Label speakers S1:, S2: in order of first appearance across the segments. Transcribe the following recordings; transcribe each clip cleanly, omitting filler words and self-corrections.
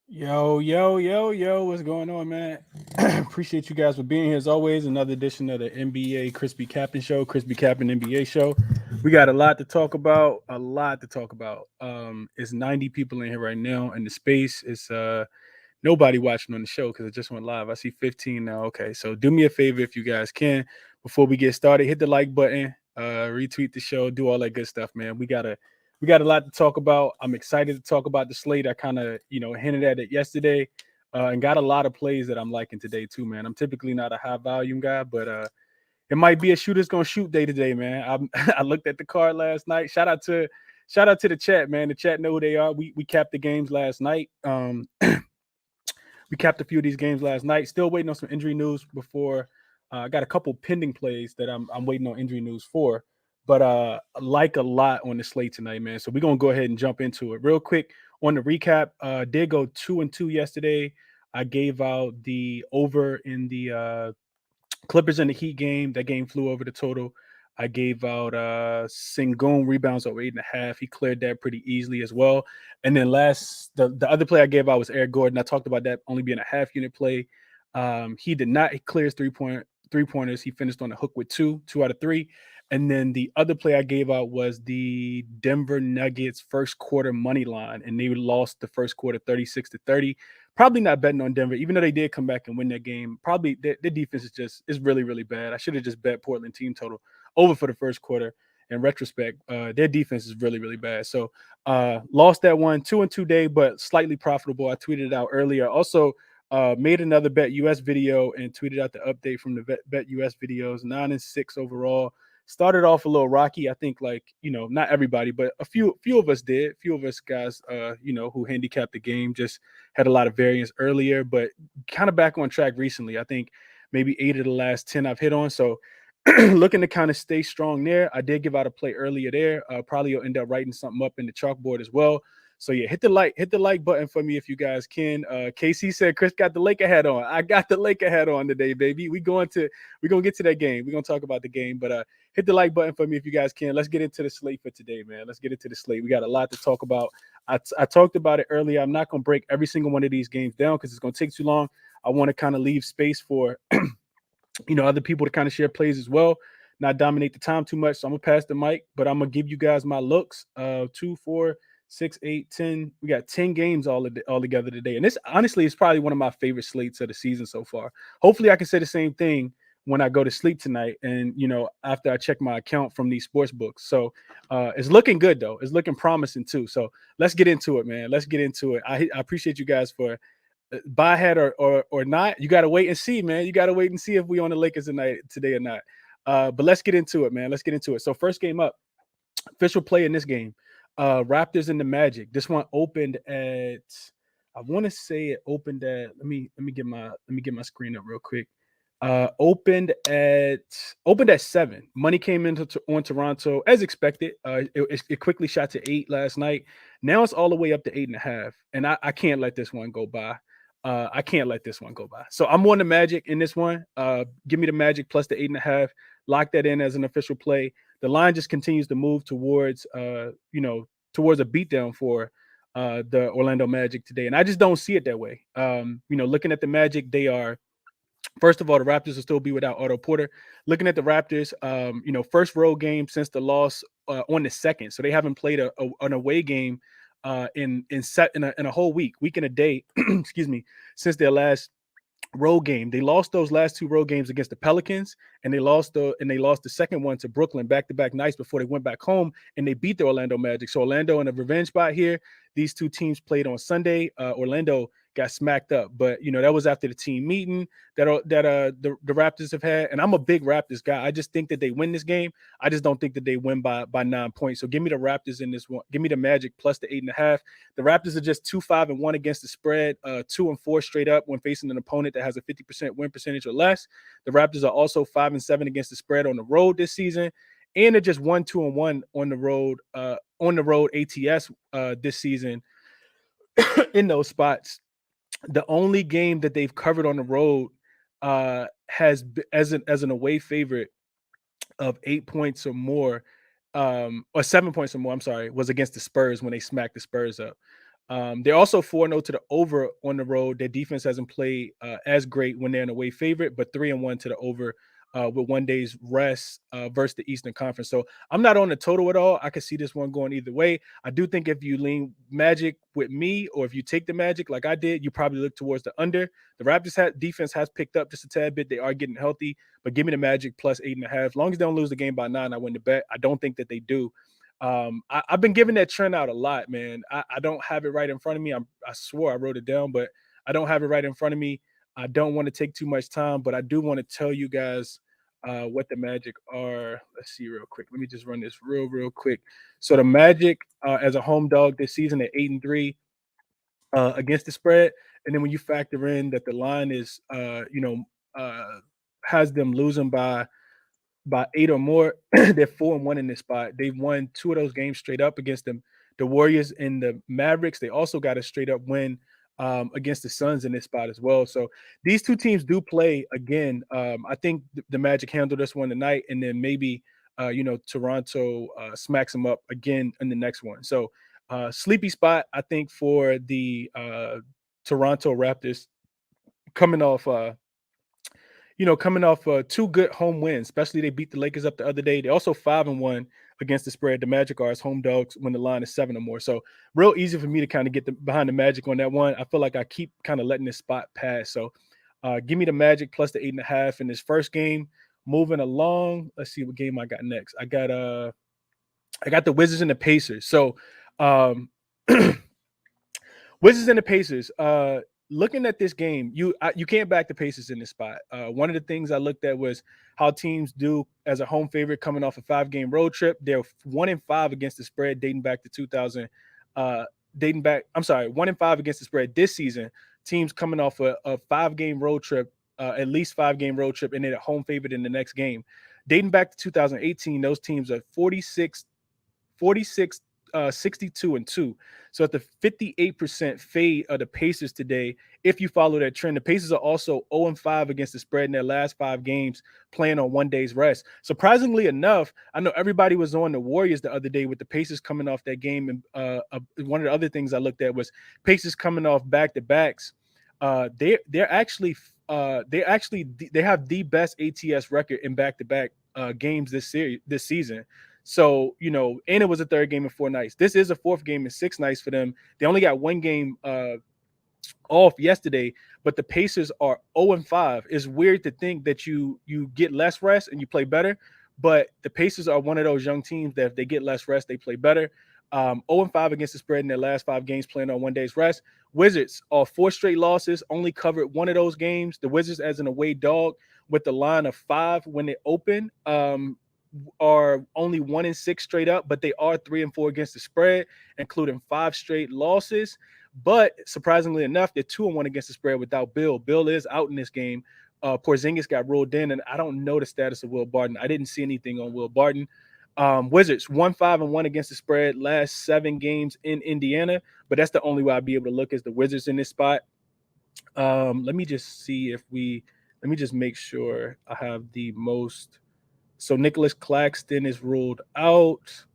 S1: Yo, what's going on, man? Appreciate you guys for being here as always. Another edition of the NBA ChrisBeCappinn show, ChrisBeCappinn NBA show. We got a lot to talk about, it's 90 people in here right now, and the space is nobody watching on the show because it just went live. I see 15 now. Okay, so do me a favor if you guys can, before we get started, hit the like button, retweet the show, do all that good stuff, man. We got a lot to talk about. I'm excited to talk about the slate. I kind of hinted at it yesterday, and got a lot of plays that I'm liking today too, man. I'm typically not a high volume guy, but it might be a shooter's gonna shoot day today, man. I looked at the card last night. Shout out to the chat, man. The chat know who they are. We capped the games last night. We capped a few of these games last night. Still waiting on some injury news before. I got a couple pending plays that I'm waiting on injury news for. But like a lot on the slate tonight, man. So we're gonna go ahead and jump into it real quick. On the recap, did go 2-2 yesterday. I gave out the over in the Clippers and the Heat game. That game flew over the total. I gave out Sengun rebounds over 8.5. He cleared that pretty easily as well. And then the other play I gave out was Eric Gordon. I talked about that only being a half unit play. He did not clear his three pointers. He finished on the hook with two out of three. And then the other play I gave out was the Denver Nuggets first quarter money line, and they lost the first quarter 36-30. Probably not betting on Denver, even though they did come back and win that game. Probably their defense is really, really bad. I should have just bet Portland team total over for the first quarter. In retrospect, their defense is really, really bad. So lost that one, 2-2 day, but slightly profitable. I tweeted it out earlier. Also, made another Bet US video and tweeted out the update from the Bet US videos. 9-6 overall. Started off a little rocky. I think, like, not everybody, but a few of us did. A few of us guys, who handicapped the game, just had a lot of variance earlier, but kind of back on track recently. I think maybe 8 of the last 10 I've hit on. So looking to kind of stay strong there. I did give out a play earlier there. Probably will end up writing something up in the chalkboard as well. So yeah, hit the like button for me if you guys can. KC said Chris got the Laker hat on. I got the Laker hat on today, baby. We're gonna get to that game. We're gonna talk about the game, but hit the like button for me if you guys can. Let's get into the slate for today, man. Let's get into the slate. We got a lot to talk about. I talked about it earlier. I'm not gonna break every single one of these games down because it's gonna take too long. I want to kind of leave space for other people to kind of share plays as well, not dominate the time too much. So I'm gonna pass the mic, but I'm gonna give you guys my looks. 2, 4, 6, 8, 10. We got 10 games all together today, and this honestly is probably one of my favorite slates of the season so far. Hopefully, I can say the same thing when I go to sleep tonight, and after I check my account from these sports books. So it's looking good though. It's looking promising too. So let's get into it, man. Let's get into it. I appreciate you guys for buy ahead or not. You got to wait and see, man. You got to wait and see if we on the Lakers tonight today or not. But let's get into it, man. Let's get into it. So first game up, official play in this game, Raptors and the Magic. This one opened at, I want to say it opened at, let me get my screen up real quick. Opened at 7. Money came into on Toronto as expected. It quickly shot to 8 last night. Now it's all the way up to 8.5, and I can't let this one go by. I can't let this one go by. So I'm on the Magic in this one. Give me the Magic plus the 8.5. Lock that in as an official play. The line just continues to move towards towards a beatdown for the Orlando Magic today, and I just don't see it that way. Looking at the Magic, they are. First of all, the Raptors will still be without Otto Porter. Looking at the Raptors, first road game since the loss on the second, so they haven't played an away game in a whole week and a day, excuse me, since their last road game. They lost those last 2 road games against the Pelicans, and they lost the second one to Brooklyn back-to-back nights before they went back home, and they beat the Orlando Magic. So Orlando in a revenge spot here. These 2 teams played on Sunday. Orlando got smacked up, but that was after the team meeting that the Raptors have had. And I'm a big Raptors guy. I just think that they win this game. I just don't think that they win by 9 points. So give me the Raptors in this one. Give me the Magic plus the 8.5. The Raptors are just 2-5-1 against the spread, 2-4 straight up when facing an opponent that has a 50% win percentage or less. The Raptors are also 5-7 against the spread on the road this season, and they're just 1-2-1 on the road. ATS this season in those spots. The only game that they've covered on the road has as an away favorite of 8 points or more, or 7 points or more. I'm sorry, was against the Spurs when they smacked the Spurs up. They're also 4-0 to the over on the road. Their defense hasn't played as great when they're an away favorite, but 3-1 to the over with 1 day's rest versus the Eastern Conference. So I'm not on the total at all. I could see this one going either way. I do think if you lean Magic with me, or if you take the Magic like I did, you probably look towards the under. The Raptors defense has picked up just a tad bit. They are getting healthy, but give me the Magic plus 8.5. As long as they don't lose the game by 9, I win the bet. I don't think that they do. I've been giving that trend out a lot, man. I don't have it right in front of me. I swore I wrote it down, but I don't have it right in front of me. I don't want to take too much time, but I do want to tell you guys what the Magic are. Let's see real quick. Let me just run this real quick. So the Magic as a home dog this season at 8-3 against the spread, and then when you factor in that the line is uh, has them losing by 8 or more, they're 4-1 in this spot. They've won 2 of those games straight up against the Warriors and the Mavericks. They also got a straight up win against the Suns in this spot as well. So these two teams do play again. I think the Magic handled this one tonight, and then maybe Toronto smacks them up again in the next one. So sleepy spot, I think, for the Toronto Raptors coming off coming off 2 good home wins, especially they beat the Lakers up the other day. They're also 5-1 against the spread. The Magic are as home dogs when the line is 7 or more. So real easy for me to kind of get behind the Magic on that one. I feel like I keep kind of letting this spot pass. So give me the Magic plus the 8.5 in this first game. Moving along, let's see what game I got next. I got the Wizards and the Pacers. So Wizards and the Pacers. Looking at this game, you can't back the Pacers in this spot. One of the things I looked at was how teams do as a home favorite coming off a 5-game road trip. They're 1-5 against the spread dating back to 2000. 1-5 against the spread this season. Teams coming off a 5-game road trip, at least 5-game road trip, and they're home favorite in the next game. Dating back to 2018, those teams are 46, 62-2. So at the 58% fade of the Pacers today, if you follow that trend, the Pacers are also 0-5 against the spread in their last 5 games, playing on 1 day's rest. Surprisingly enough, I know everybody was on the Warriors the other day with the Pacers coming off that game. And one of the other things I looked at was Pacers coming off back-to-backs. They have the best ATS record in back-to-back games this season. So, and it was a 3rd game in 4 nights. This is a 4th game in 6 nights for them. They only got 1 game off yesterday, but the Pacers are 0-5. It's weird to think that you get less rest and you play better, but the Pacers are one of those young teams that if they get less rest, they play better. 0-5 against the spread in their last 5 games, playing on 1 day's rest. Wizards are 4 straight losses, only covered 1 of those games. The Wizards as an away dog with the line of 5 when they open. Are only 1-6 straight up, but they are 3-4 against the spread, including 5 straight losses. But surprisingly enough, they're 2-1 against the spread without Bill. Bill is out in this game. Porzingis got ruled in, and I don't know the status of Will Barton. I didn't see anything on Will Barton. Wizards 1-5-1 against the spread last 7 games in Indiana, but that's the only way I'd be able to look as the Wizards in this spot. Let me just make sure I have the most. So Nicholas Claxton is ruled out.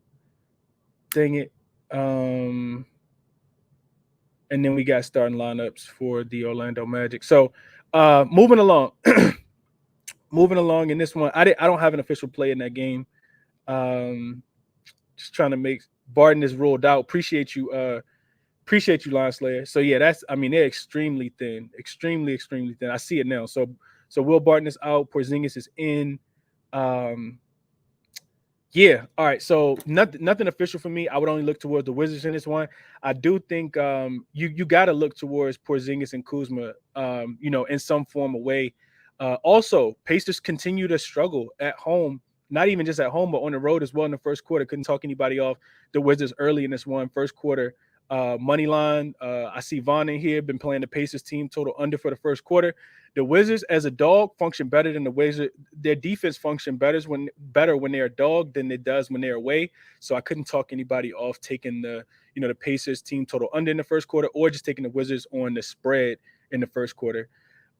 S1: Dang it. And then we got starting lineups for the Orlando Magic. So moving along. Moving along in this one. I don't have an official play in that game. Just trying to make Barton is ruled out. Appreciate you, Lion Slayer. So yeah, they're extremely thin. Extremely thin. I see it now. So Will Barton is out. Porzingis is in. Yeah. All right. So nothing official for me. I would only look towards the Wizards in this one. I do think you got to look towards Porzingis and Kuzma, in some form of way. Also, Pacers continue to struggle at home, not even just at home, but on the road as well in the first quarter. Couldn't talk anybody off the Wizards early in this one. First quarter money line. I see Vaughn in here, been playing the Pacers team total under for the first quarter. The Wizards as a dog function better than the Wizards. Their defense function better when they're a dog than it does when they're away. So I couldn't talk anybody off taking the Pacers team total under in the first quarter, or just taking the Wizards on the spread in the first quarter.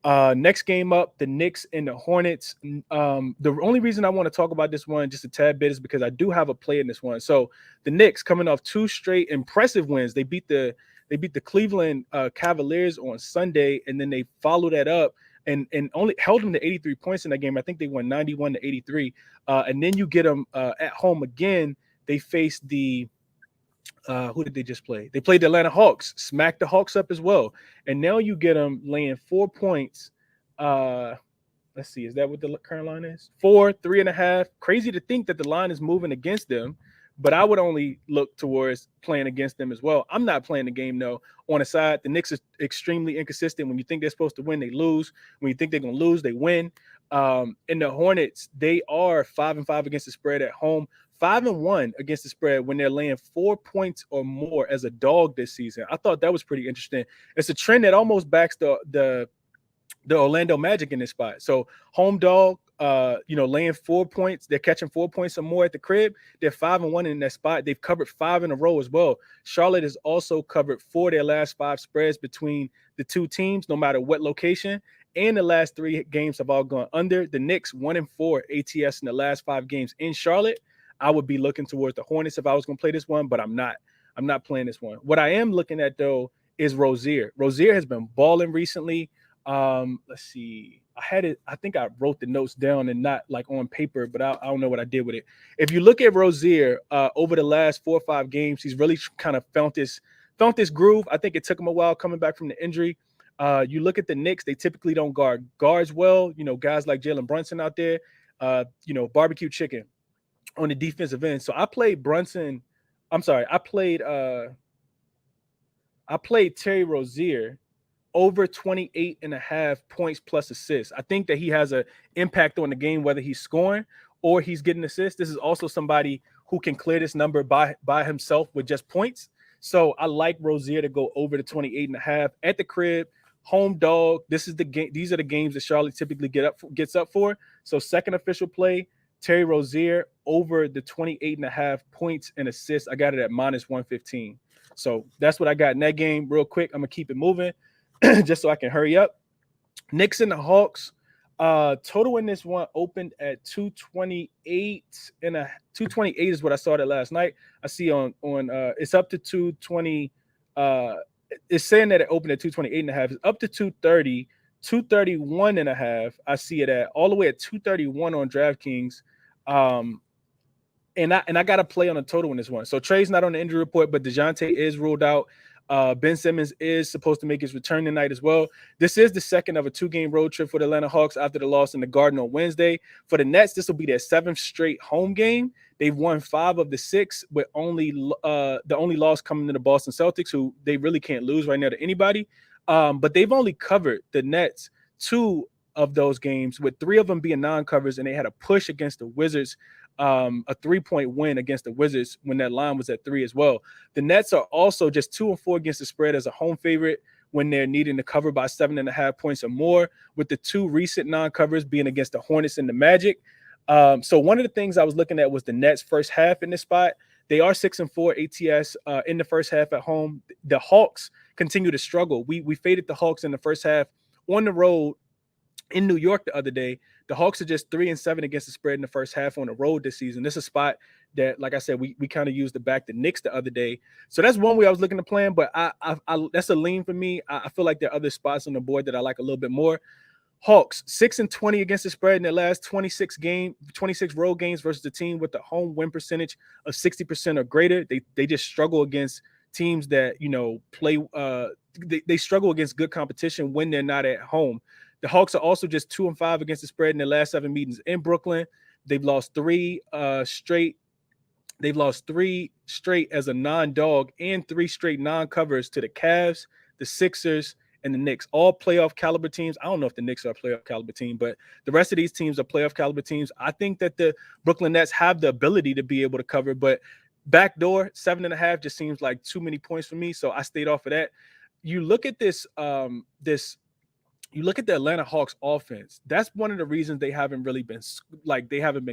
S1: Next game up, the Knicks and the Hornets. The only reason I want to talk about this one just a tad bit is because I do have a play in this one. So the Knicks coming off 2 straight impressive wins. They beat the They beat the Cleveland Cavaliers on Sunday, and then they followed that up and only held them to 83 points in that game. I think they won 91 to 83. And then you get them at home again. They faced the who did they just play? They played the Atlanta Hawks, smacked the Hawks up as well. And now you get them laying 4 points. Let's see, is that what the current line is? 4, 3.5. Crazy to think that the line is moving against them, but I would only look towards playing against them as well. I'm not playing the game, though. On the side, the Knicks is extremely inconsistent. When you think they're supposed to win, they lose. When you think they're going to lose, they win. And the Hornets, they are 5-5 against the spread at home, 5-1 against the spread when they're laying 4 points or more as a dog this season. I thought that was pretty interesting. It's a trend that almost backs the Orlando Magic in this spot. So home dog, laying 4 points. They're catching 4 points or more at the crib. They're 5-1 in that spot. They've covered 5 in a row as well. Charlotte has also covered 4 of their last 5 spreads between the two teams, no matter what location. And the last 3 games have all gone under. The Knicks 1-4 ATS in the last 5 games in Charlotte. I would be looking towards the Hornets if I was going to play this one, but I'm not. I'm not playing this one. What I am looking at, though, is Rozier. Rozier has been balling recently. Let's see. I think I wrote the notes down and not like on paper, but I don't know what I did with it. If you look at Rozier over the last 4 or 5 games, he's really kind of found this groove. I think it took him a while coming back from the injury. You look at the Knicks, they typically don't guard guards well. Guys like Jalen Brunson out there, barbecue chicken on the defensive end. So I played Brunson. I'm sorry. I played Terry Rozier over 28.5 points plus assists. I think that he has an impact on the game, whether he's scoring or he's getting assists. This is also somebody who can clear this number by himself with just points. So I like Rozier to go over the 28.5 at the crib, home dog. This is the game. These are the games that Charlotte typically gets up for. So second official play, Terry Rozier over the 28.5 points and assists. I got it at -115. So that's what I got in that game. Real quick, I'm gonna keep it moving just so I can hurry up. Knicks and the Hawks. Total in this one opened at 228 and 228 is what I saw that last night. I see on it's up to 220. It's saying that it opened at 228.5. It's up to 230, 231.5. I see it at all the way at 231 on DraftKings. And I got to play on a total in this one. So Trey's not on the injury report, but DeJounte is ruled out. Ben Simmons is supposed to make his return tonight as well. This is the second of a 2-game road trip for the Atlanta Hawks after the loss in the Garden on Wednesday. For the Nets, this will be their 7th straight home game. They've won 5 of the 6, with the only loss coming to the Boston Celtics, who they really can't lose right now to anybody. But they've only covered the Nets 2 of those games, with 3 of them being non-covers, and they had a push against the Wizards, a 3-point win against the Wizards when that line was at 3 as well. The Nets are also just 2-4 against the spread as a home favorite when they're needing to cover by 7.5 points or more, with the 2 recent non-covers being against the Hornets and the Magic. So one of the things I was looking at was the Nets first half in this spot. They are 6-4 ATS in the first half at home. The Hawks continue to struggle. We faded the Hawks in the first half on the road in New York the other day. The Hawks are just 3-7 against the spread in the first half on the road this season. This is a spot that, like I said, we kind of used to back the Knicks the other day. So that's one way I was looking to plan, but I that's a lean for me. I feel like there are other spots on the board that I like a little bit more. Hawks 6-20 against the spread in their last 26 road games versus the team with the home win percentage of 60% or greater. They just struggle against teams that play. They struggle against good competition when they're not at home. The Hawks are also just 2-5 against the spread in their last 7 meetings in Brooklyn. They've lost 3 straight. They've lost 3 straight as a non-dog and 3 straight non-covers to the Cavs, the Sixers, and the Knicks, all playoff caliber teams. I don't know if the Knicks are a playoff caliber team, but the rest of these teams are playoff caliber teams. I think that the Brooklyn Nets have the ability to be able to cover, but backdoor 7.5 just seems like too many points for me, so I stayed off of that. You look at this, you look at the Atlanta Hawks offense. That's one of the reasons they haven't really been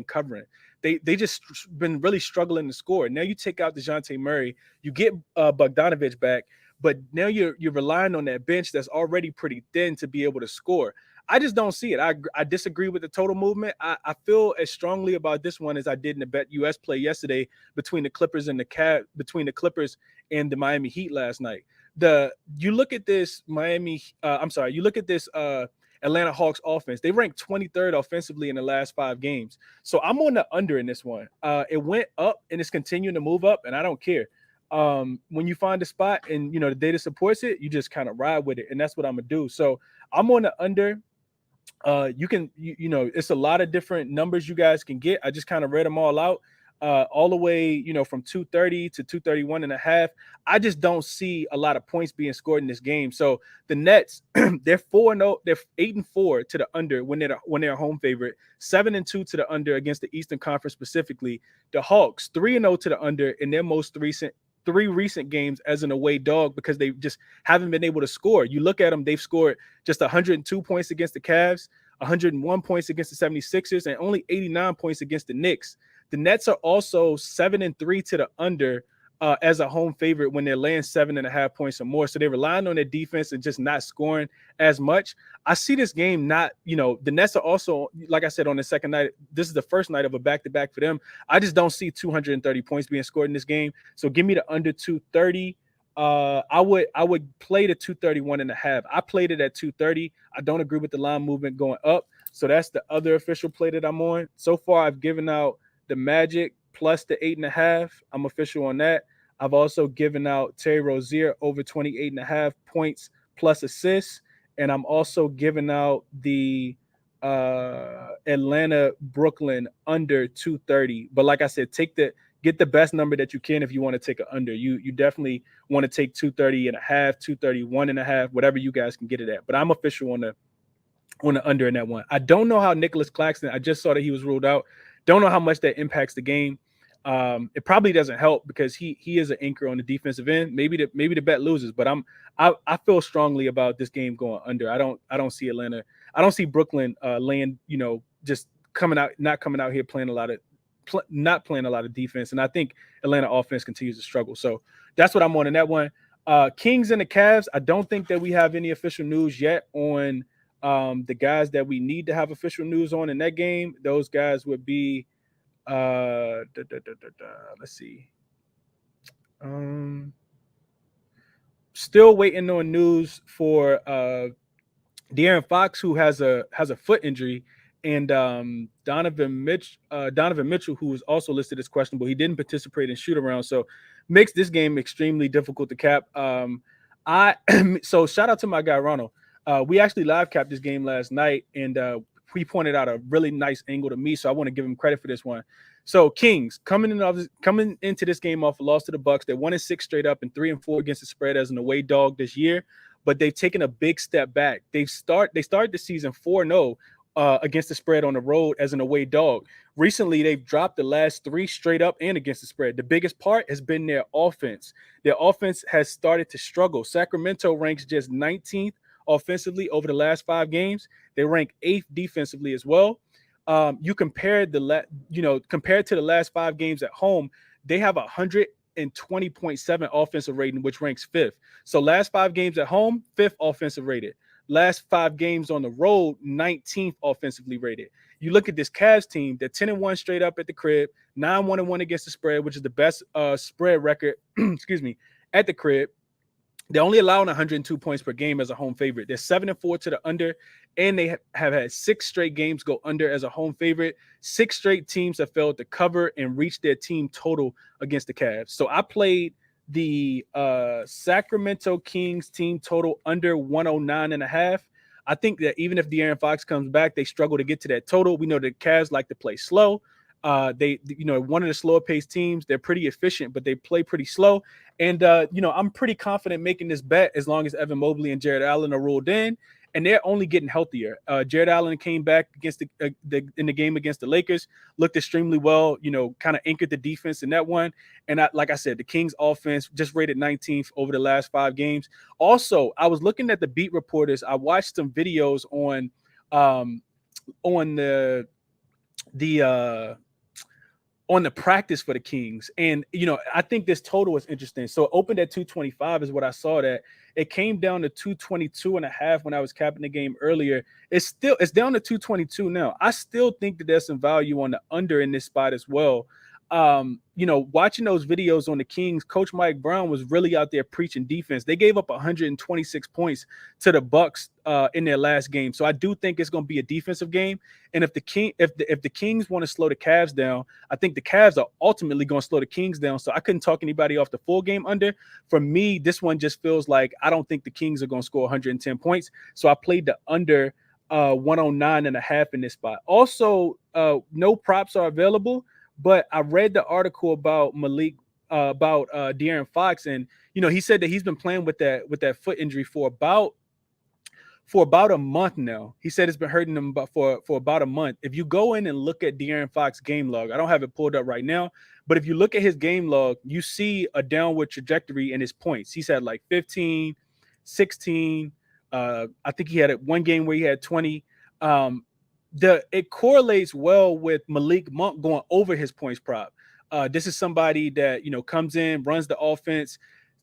S1: covering. They just been really struggling to score. Now you take out DeJounte Murray, you get Bogdanovich back, but now you're relying on that bench that's already pretty thin to be able to score. I just don't see it. I disagree with the total movement. I feel as strongly about this one as I did in the Bet US play yesterday between the Clippers and between the Clippers and the Miami Heat last night. You look at this you look at this Atlanta Hawks offense. They ranked 23rd offensively in the last 5 games. So I'm on the under in this one. It went up and it's continuing to move up, and I don't care. When you find a spot and the data supports it, you just kind of ride with it, and that's what I'm gonna do. So I'm on the under. It's a lot of different numbers you guys can get. I just kind of read them all out. All the way, from 230 to 231.5. I just don't see a lot of points being scored in this game. So the Nets, they're 4-0, they're 8-4 to the under when they're a home favorite, 7-2 to the under against the Eastern Conference specifically. The Hawks 3-0 to the under in their most three recent games as an away dog because they just haven't been able to score. You look at them, they've scored just 102 points against the Cavs, 101 points against the 76ers, and only 89 points against the Knicks. The Nets are also 7-3 to the under as a home favorite when they're laying 7.5 points or more. So they're relying on their defense and just not scoring as much. I see this game not, the Nets are also, like I said, on the second night. This is the first night of a back-to-back for them. I just don't see 230 points being scored in this game. So give me the under 230. I would play the 231.5. I played it at 230. I don't agree with the line movement going up. So that's the other official play that I'm on. So far, I've given out the Magic plus the 8.5. I'm official on that. I've also given out Terry Rozier over 28.5 points plus assists. And I'm also giving out the Atlanta Brooklyn under 230. But like I said, get the best number that you can if you want to take an under. You definitely want to take 230.5, 231.5, whatever you guys can get it at. But I'm official on the under in that one. I don't know how Nicholas Claxton, I just saw that he was ruled out. Don't know how much that impacts the game. It probably doesn't help because he is an anchor on the defensive end. Maybe the bet loses, but I feel strongly about this game going under. I don't see Atlanta. I don't see Brooklyn laying, just not coming out here playing not playing a lot of defense. And I think Atlanta offense continues to struggle. So that's what I'm on in that one. Kings and the Cavs. I don't think that we have any official news yet on the guys that we need to have official news on in that game. Those guys would be let's see. Still waiting on news for De'Aaron Fox, who has a foot injury, and Donovan Mitchell, who is also listed as questionable. He didn't participate in shoot around, so makes this game extremely difficult to cap. So shout out to my guy Ronald. We actually live capped this game last night, and he pointed out a really nice angle to me, so I want to give him credit for this one. So Kings coming into this game off a loss to the Bucks. They're 1-6 straight up and 3-4 against the spread as an away dog this year, but they've taken a big step back. They started the season 4-0 against the spread on the road as an away dog. Recently, they've dropped the last 3 straight up and against the spread. The biggest part has been their offense. Their offense has started to struggle. Sacramento ranks just 19th offensively over the last 5 games. They rank 8th defensively as well. You compared compared to the last 5 games at home, they have 120.7 offensive rating, which ranks 5th. So last 5 games at home, 5th offensive rated. Last 5 games on the road, 19th offensively rated. You look at this Cavs team, they're 10-1 straight up at the crib, 9-1-1 against the spread, which is the best spread record, at the crib. They're only allowing 102 points per game as a home favorite. They're 7-4 to the under, and they have had 6 straight games go under as a home favorite. 6 straight teams have failed to cover and reach their team total against the Cavs. So I played the Sacramento Kings team total under 109.5. I think that even if De'Aaron Fox comes back, they struggle to get to that total. We know the Cavs like to play slow. They one of the slower paced teams. They're pretty efficient, but they play pretty slow. And I'm pretty confident making this bet as long as Evan Mobley and Jared Allen are ruled in, and they're only getting healthier. Jared Allen came back against in the game against the Lakers, looked extremely well. Kind of anchored the defense in that one. And like I said, the Kings offense just rated 19th over the last 5 games. Also, I was looking at the beat reporters. I watched some videos on the. on the practice for the Kings. And, I think this total is interesting. So it opened at 225 is what I saw that. It came down to 222.5 when I was capping the game earlier. It's down to 222 now. I still think that there's some value on the under in this spot as well. Watching those videos on the Kings, Coach Mike Brown was really out there preaching defense. They gave up 126 points to the Bucks in their last game. So I do think it's going to be a defensive game. And if the Kings want to slow the Cavs down, I think the Cavs are ultimately going to slow the Kings down. So I couldn't talk anybody off the full game under. For me, this one just feels like I don't think the Kings are going to score 110 points. So I played the under 109.5 in this spot. Also, no props are available. But I read the article about De'Aaron Fox, and he said that he's been playing with that foot injury for about a month now. He said it's been hurting him for about a month. If you go in and look at De'Aaron Fox's game log, I don't have it pulled up right now, but if you look at his game log, you see a downward trajectory in his points. He's had like 15, 16. I think he had one game where he had 20. It correlates well with Malik Monk going over his points prop. This is somebody that comes in, runs the offense,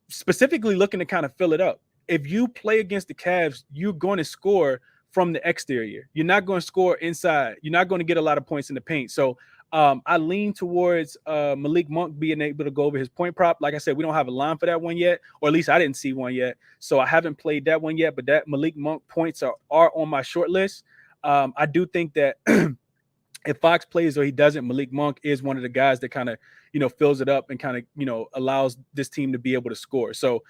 S1: specifically looking to kind of fill it up. If you play against the Cavs, you're going to score from the exterior. You're not going to score inside. You're not going to get a lot of points in the paint. So I lean towards Malik Monk being able to go over his point prop. Like I said, we don't have a line for that one yet, or at least I didn't see one yet. So I haven't played that one yet, but that Malik Monk points are on my short list. I do think that if Fox plays or he doesn't, Malik Monk is one of the guys that kind of, fills it up and kind of, allows this team to be able to score. So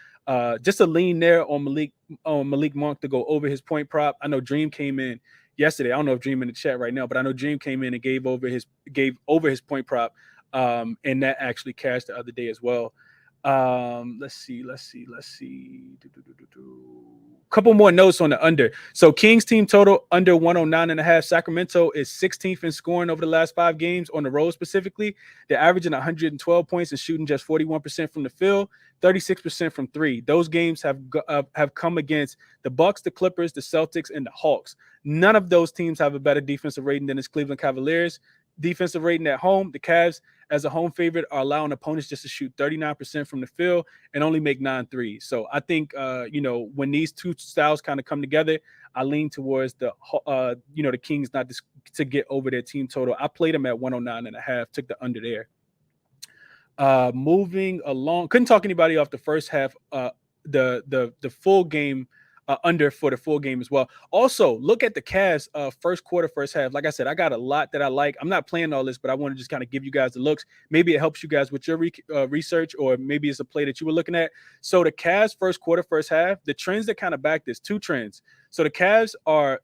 S1: just a lean there on Malik Monk to go over his point prop. I know Dream came in yesterday. I don't know if Dream in the chat right now, but I know Dream came in and gave over his point prop. And that actually cashed the other day as well. Let's see. Couple more notes on the under. So Kings team total under 109.5. Sacramento is 16th in scoring over the last 5 games on the road specifically. They're averaging 112 points and shooting just 41% from the field, 36% from 3. Those games have come against the Bucks, the Clippers, the Celtics, and the Hawks. None of those teams have a better defensive rating than the Cleveland Cavaliers. Defensive rating at home, the Cavs as a home favorite are allowing opponents just to shoot 39% from the field and only make 9 threes. So I think when these two styles kind of come together, I lean towards the Kings not to get over their team total. I played them at 109.5, took the under there. Moving along, couldn't talk anybody off the first half. The full game. Under for the full game as well. Also, look at the Cavs first quarter, first half. Like I said, I got a lot that I like. I'm not playing all this, but I want to just kind of give you guys the looks. Maybe it helps you guys with your research, or maybe it's a play that you were looking at. So the Cavs first quarter, first half, the trends that kind of back this, 2 trends. So the Cavs are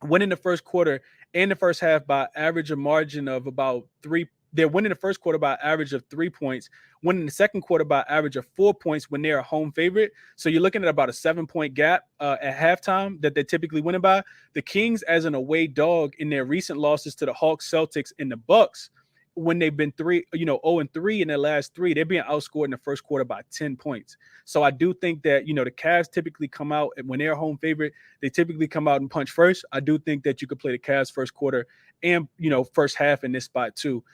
S1: winning the first quarter and the first half by average a margin of about 3. They're winning the first quarter by average of 3 points, winning the second quarter by average of 4 points when they're a home favorite. So you're looking at about a 7-point gap at halftime that they're typically winning by. The Kings, as an away dog in their recent losses to the Hawks, Celtics, and the Bucks, when they've been 0-3 in their last 3, they're being outscored in the first quarter by 10 points. So I do think that, the Cavs typically come out, and when they're a home favorite, they typically come out and punch first. I do think that you could play the Cavs first quarter and, first half in this spot too.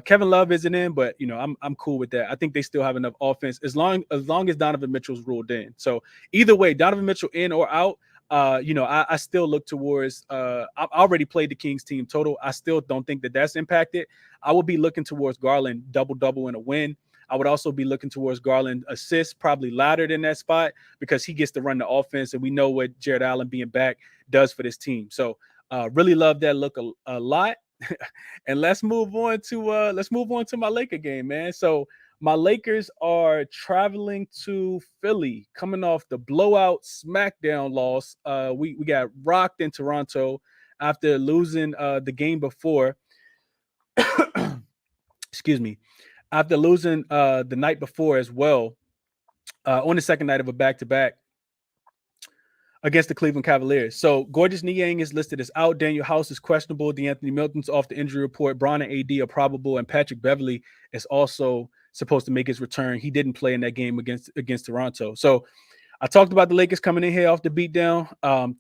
S1: Kevin Love isn't in, but, I'm cool with that. I think they still have enough offense as long as Donovan Mitchell's ruled in. So either way, Donovan Mitchell in or out, I still look towards I already played the Kings team total. I still don't think that that's impacted. I would be looking towards Garland double and a win. I would also be looking towards Garland assists, probably louder than that spot, because he gets to run the offense, and we know what Jared Allen being back does for this team. So really love that look a lot. And let's move on to my Laker game, man. So my Lakers are traveling to Philly, coming off the blowout SmackDown loss. We got rocked in Toronto after losing the game before. Excuse me. After losing the night before as well, on the second night of a back-to-back against the Cleveland Cavaliers. So Gorgeous Niang is listed as out. Daniel House is questionable. DeAnthony Milton's off the injury report. Bron and AD are probable, and Patrick Beverley is also supposed to make his return. He didn't play in that game against Toronto. So I talked about the Lakers coming in here off the beatdown.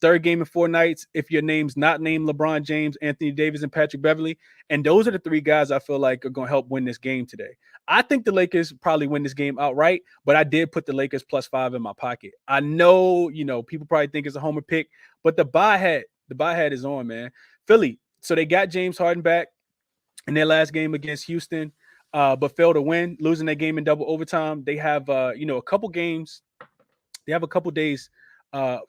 S1: Third game in 4 nights. If your name's not named LeBron James, Anthony Davis, and Patrick Beverly, and those are the 3 guys I feel like are going to help win this game today. I think the Lakers probably win this game outright, but I did put the Lakers +5 in my pocket. I know, people probably think it's a homer pick, but the buy hat is on, man. Philly. So they got James Harden back in their last game against Houston, but failed to win, losing that game in double overtime. They have, a couple games. They have a couple days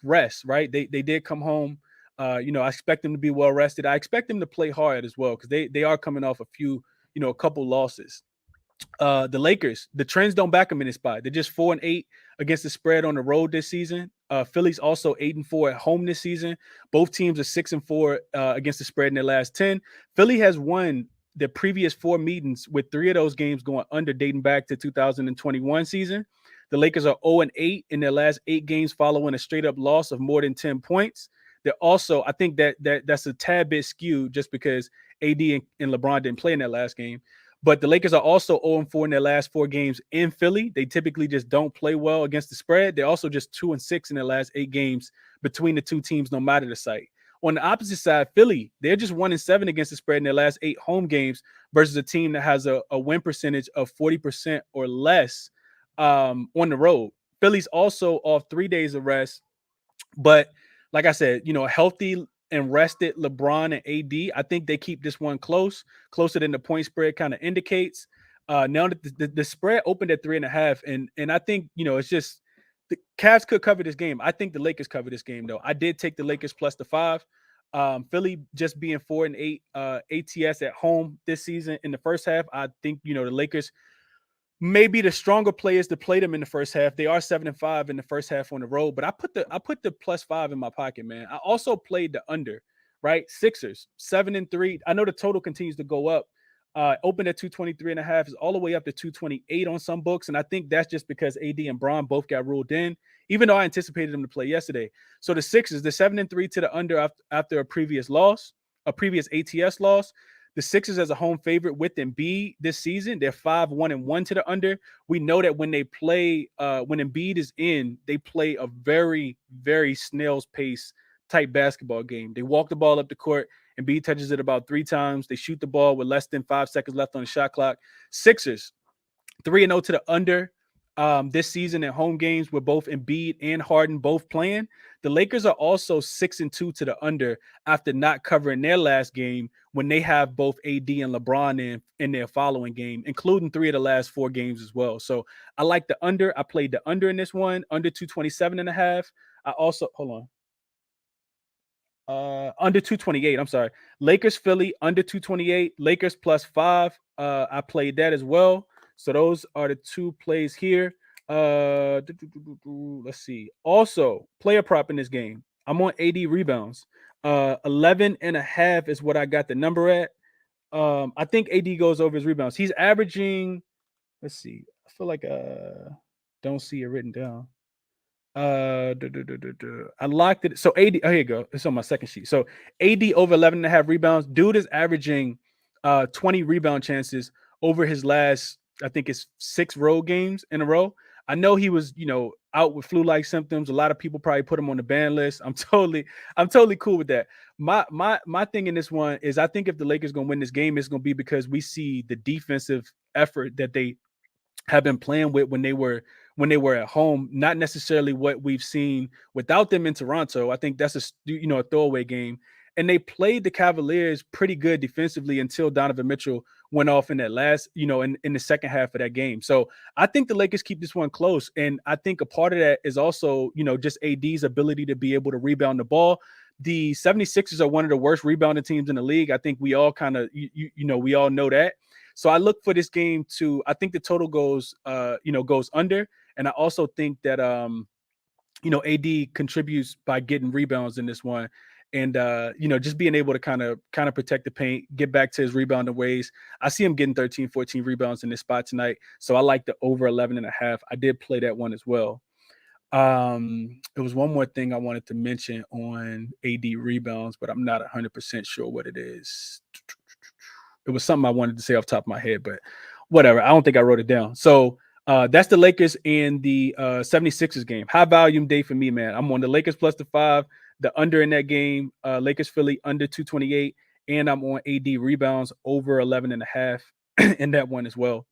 S1: rest, right? They did come home. I expect them to be well rested. I expect them to play hard as well because they are coming off a couple losses. The Lakers, the trends don't back them in this spot. They're just 4-8 against the spread on the road this season. Philly's also 8-4 at home this season. Both teams are 6-4 against the spread in their last 10. Philly has won the previous 4 meetings with 3 of those games going under, dating back to 2021 season. The Lakers are 0-8 in their last 8 games following a straight up loss of more than 10 points. They're also, I think that's a tad bit skewed just because AD and LeBron didn't play in that last game. But the Lakers are also 0-4 in their last 4 games in Philly. They typically just don't play well against the spread. They're also just 2-6 in their last 8 games between the 2 teams, no matter the site. On the opposite side, Philly, they're just 1-7 against the spread in their last 8 home games versus a team that has a win percentage of 40% or less on the road. Philly's also off 3 days of rest, but like I said, healthy and rested LeBron and AD, I think they keep this one closer than the point spread kind of indicates. Now that the spread opened at 3.5, and I think it's just the Cavs could cover this game. I think the Lakers cover this game though. I did take the Lakers +5. Philly just being 4-8 ATS at home this season in the first half. I think the Lakers maybe the stronger players to play them in the first half. They are 7-5 in the first half on the road, but I put the +5 in my pocket, man. I also played the under, right? Sixers 7-3. I know the total continues to go up. Opened at 223.5, is all the way up to 228 on some books, and I think that's just because AD and Bron both got ruled in, even though I anticipated them to play yesterday. So the Sixers, the 7-3 to the under after a previous ATS loss. The Sixers as a home favorite with Embiid this season, they're 5-1-1 to the under. We know that when they play, when Embiid is in, they play a very, very snail's pace type basketball game. They walk the ball up the court. Embiid touches it about 3 times. They shoot the ball with less than 5 seconds left on the shot clock. Sixers 3-0 to the under this season at home games with both Embiid and Harden both playing. The Lakers are also 6-2 to the under after not covering their last game when they have both AD and LeBron in their following game, including 3 of the last 4 games as well. So I like the under. I played the under in this one, under 227.5. I also, hold on. Under 228. I'm sorry. Lakers, Philly, under 228. Lakers +5. I played that as well. So those are the 2 plays here. Let's see. Also, player prop in this game. I'm on AD rebounds. 11.5 is what I got the number at. I think AD goes over his rebounds. He's averaging. Let's see. I feel like don't see it written down. I locked it. So AD, here you go. It's on my second sheet. So AD over 11.5 rebounds. Dude is averaging 20 rebound chances over his last, I think it's 6 road games in a row. I know he was, out with flu-like symptoms. A lot of people probably put him on the ban list. I'm totally cool with that. My thing in this one is I think if the Lakers gonna win this game, it's gonna be because we see the defensive effort that they have been playing with when they were at home, not necessarily what we've seen without them in Toronto. I think that's a throwaway game. And they played the Cavaliers pretty good defensively until Donovan Mitchell went off in that last, in the second half of that game. So I think the Lakers keep this one close. And I think a part of that is also, just AD's ability to be able to rebound the ball. The 76ers are one of the worst rebounding teams in the league. I think we all kind of, we all know that. So I look for this game to, I think the total goes under. And I also think that, AD contributes by getting rebounds in this one. And, just being able to kind of protect the paint, get back to his rebounding ways. I see him getting 13, 14 rebounds in this spot tonight. So I like the over 11.5. I did play that one as well. It was one more thing I wanted to mention on AD rebounds, but I'm not 100% sure what it is. It was something I wanted to say off the top of my head, but whatever. I don't think I wrote it down. So That's the Lakers and the 76ers game. High volume day for me, man. I'm on the Lakers plus the 5, the under in that game. Lakers Philly under 228, and I'm on AD rebounds over 11.5 in that one as well.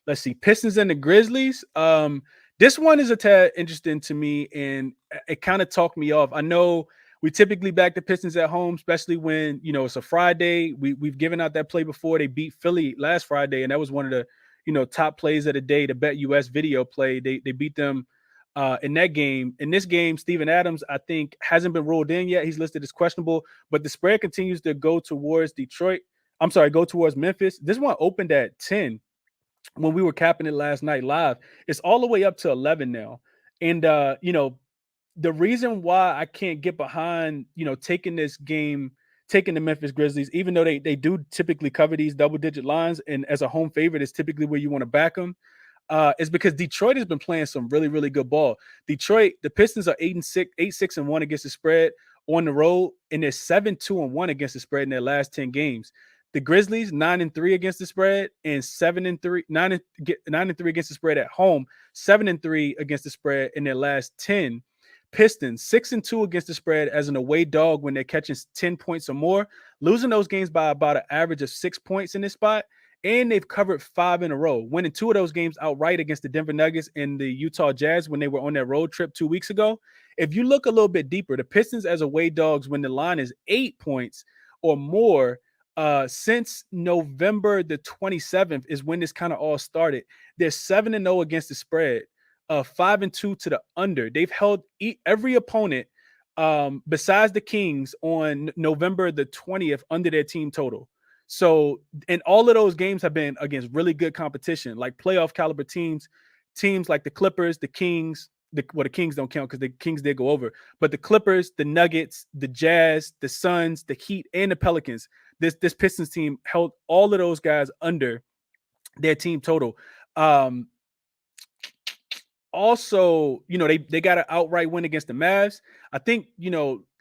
S1: Let's see, Pistons and the Grizzlies. This one is a tad interesting to me, and it kind of talked me off. I know we typically back the Pistons at home, especially when it's a Friday. We've given out that play before. They beat Philly last Friday, and that was one of the top plays of the day. The Bet US video play. They beat them in that game. In this game, Steven Adams, I think, hasn't been ruled in yet. He's listed as questionable, but the spread continues to go towards Detroit. I'm sorry, go towards Memphis. This one opened at 10 when we were capping it last night live. It's all the way up to 11 now. And the reason why I can't get behind, taking this game, taking the Memphis Grizzlies, even though they do typically cover these double-digit lines, and as a home favorite is typically where you want to back them, is because Detroit has been playing some really, really good ball. Detroit, the Pistons are 8-6-1 against the spread on the road, and they're 7-2-1 against the spread in their last 10 games. The Grizzlies 9-3 against the spread and 7-3, 9-3 against the spread at home, 7-3 against the spread in their last 10. Pistons 6-2 against the spread as an away dog when they're catching 10 points or more, losing those games by about an average of 6 points in this spot. And they've covered 5 in a row, winning 2 of those games outright against the Denver Nuggets and the Utah Jazz when they were on that road trip 2 weeks ago. If you look a little bit deeper, the Pistons as away dogs when the line is 8 points or more, since November the 27th is when this kind of all started. They're 7-0 against the spread, 5-2 to the under. They've held every opponent besides the Kings on November the 20th under their team total. So, and all of those games have been against really good competition, like playoff caliber teams like the Clippers, the Kings. The Kings don't count because the Kings did go over, but the Clippers, the Nuggets, the Jazz, the Suns, the Heat, and the Pelicans. This Pistons team held all of those guys under their team total. Also, they got an outright win against the Mavs. I think,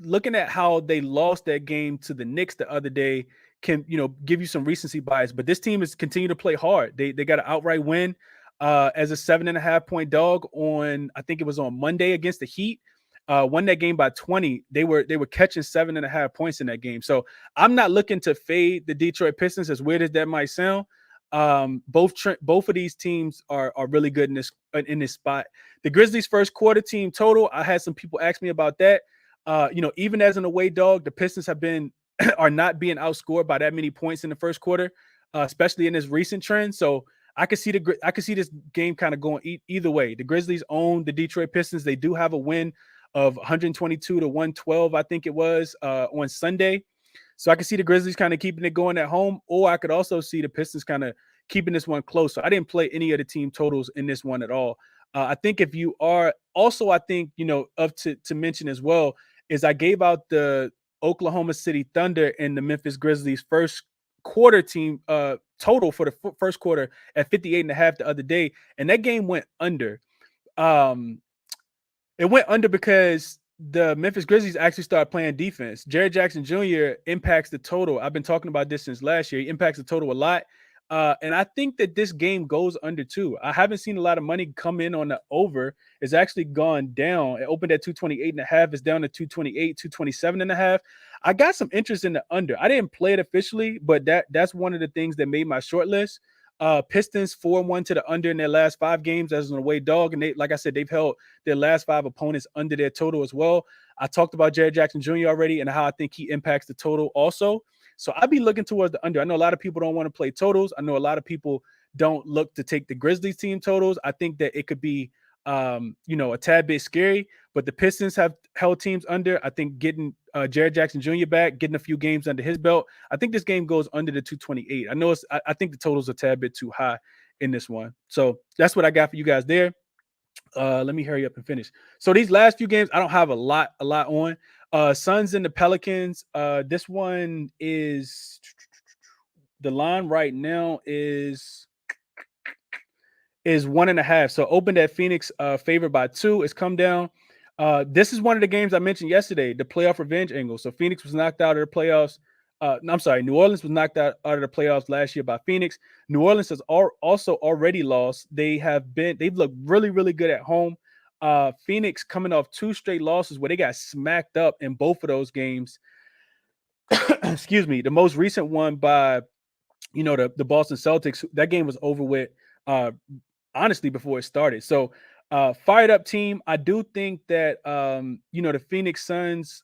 S1: looking at how they lost that game to the Knicks the other day can, give you some recency bias. But this team is continuing to play hard. They got an outright win as a 7.5 point dog on, I think it was on Monday against the Heat. Won that game by 20. They were catching 7.5 points in that game. So I'm not looking to fade the Detroit Pistons, as weird as that might sound. Both of these teams are really good in this spot. The Grizzlies first quarter team total, I had some people ask me about that. Even as an away dog, the Pistons are not being outscored by that many points in the first quarter, especially in this recent trend. So I could see this game kind of going either way. The Grizzlies own the Detroit Pistons. They do have a win of 122-112, I think it was, on Sunday. So I can see the Grizzlies kind of keeping it going at home, or I could also see the Pistons kind of keeping this one close. So I didn't play any of the team totals in this one at all. I think if you are also, I think, to mention as well, is I gave out the Oklahoma City Thunder and the Memphis Grizzlies first quarter team total for the first quarter at 58.5 the other day. And that game went under. It went under because the Memphis Grizzlies actually started playing defense. Jared Jackson Jr. impacts the total. I've been talking about this since last year. He impacts the total a lot. And I think that this game goes under too. I haven't seen a lot of money come in on the over. It's actually gone down. It opened at 228.5. It's down to 228, 227.5. I got some interest in the under. I didn't play it officially, but that's one of the things that made my short list. Pistons 4-1 to the under in their last 5 games as an away dog. And like I said, they've held their last 5 opponents under their total as well. I talked about Jared Jackson Jr. already and how I think he impacts the total also. So I'd be looking towards the under. I know a lot of people don't want to play totals. I know a lot of people don't look to take the Grizzlies team totals. I think that it could be, a tad bit scary, but the Pistons have held teams under. I think getting Jared Jackson Jr. back, getting a few games under his belt, I think this game goes under the 228. I think the total's a tad bit too high in this one. So that's what I got for you guys there. Let me hurry up and finish. So these last few games, I don't have a lot on. Suns and the Pelicans. This one is the line right now is 1.5. So opened at Phoenix, favored by 2. It's come down. This is one of the games I mentioned yesterday, the playoff revenge angle. So Phoenix was knocked out of the playoffs I'm sorry, New Orleans was knocked out of the playoffs last year by Phoenix. New Orleans has also already lost. They've looked really, really good at home. Phoenix coming off 2 straight losses where they got smacked up in both of those games. Excuse me. The most recent one by, the Boston Celtics. That game was over with, honestly, before it started. So, fired up team. I do think that, the Phoenix Suns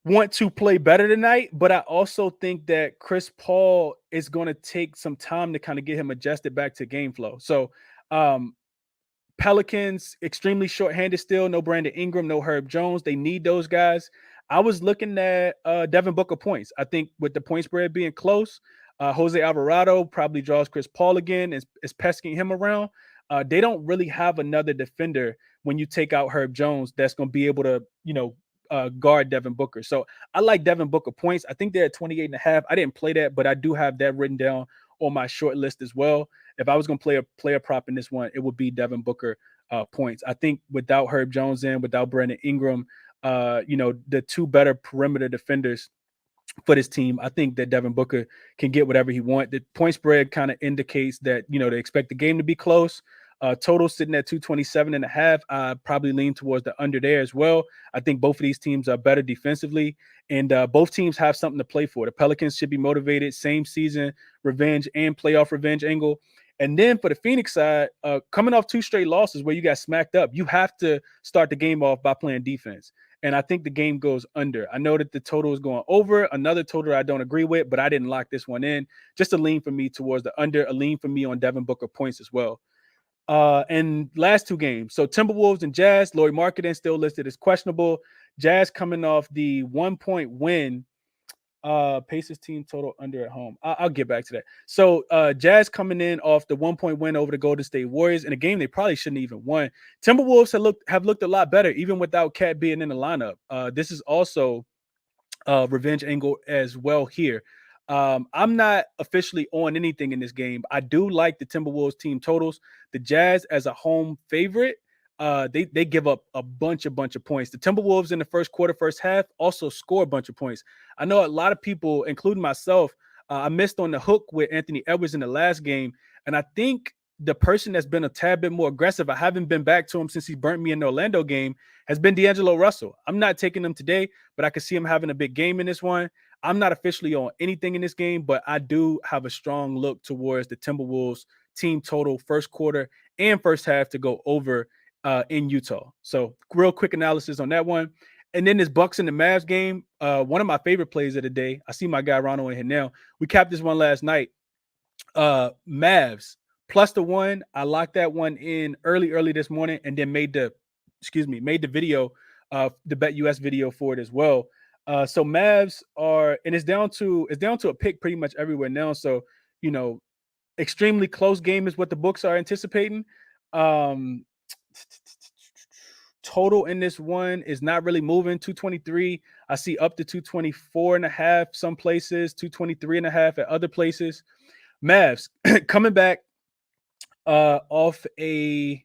S1: want to play better tonight, but I also think that Chris Paul is going to take some time to kind of get him adjusted back to game flow. So, Pelicans extremely shorthanded still. No Brandon Ingram, no Herb Jones. They need those guys. I was looking at Devin Booker points. I think with the point spread being close, Jose Alvarado probably draws Chris Paul again, is pesking him around. They don't really have another defender when you take out Herb Jones that's going to be able to, guard Devin Booker. So I like Devin Booker points. I think they're at 28.5. I didn't play that, but I do have that written down on my short list as well. If I was going to play a player prop in this one, it would be Devin Booker points. I think without Herb Jones without Brandon Ingram, the 2 better perimeter defenders for this team, I think that Devin Booker can get whatever he wants. The point spread kind of indicates that, they expect the game to be close. Total sitting at 227.5. I probably lean towards the under there as well. I think both of these teams are better defensively, and both teams have something to play for. The Pelicans should be motivated, same season revenge and playoff revenge angle. And then for the Phoenix side, coming off 2 straight losses where you got smacked up, you have to start the game off by playing defense. And I think the game goes under. I know that the total is going over. Another total I don't agree with, but I didn't lock this one in. Just a lean for me towards the under, a lean for me on Devin Booker points as well. And last 2 games. So Timberwolves and Jazz, Lauri Markkanen still listed as questionable. Jazz coming off the 1-point win. Pacers team total under at home. I'll get back to that. So Jazz coming in off the 1-point win over the Golden State Warriors in a game they probably shouldn't even won. Timberwolves have looked a lot better, even without Cat being in the lineup. This is also revenge angle as well here. I'm not officially on anything in this game. I do like the Timberwolves team totals. The Jazz as a home favorite, they give up a bunch of points. The Timberwolves in the first quarter, first half also score a bunch of points. I know a lot of people, including myself, I missed on the hook with Anthony Edwards in the last game. And I think the person that's been a tad bit more aggressive, I haven't been back to him since he burnt me in the Orlando game, has been D'Angelo Russell. I'm not taking him today, but I could see him having a big game in this one. I'm not officially on anything in this game, but I do have a strong look towards the Timberwolves team total first quarter and first half to go over in Utah. So real quick analysis on that one. And then this Bucks and the Mavs game, one of my favorite plays of the day. I see my guy Ronald in here now. We capped this one last night. Mavs plus the 1. I locked that one in early this morning and then made the video, the Bet US video for it as well. So Mavs are, and it's down to a pick pretty much everywhere now. So, extremely close game is what the books are anticipating. Total in this one is not really moving. 223. I see up to 224.5 some places, 223.5 at other places. Mavs coming back off a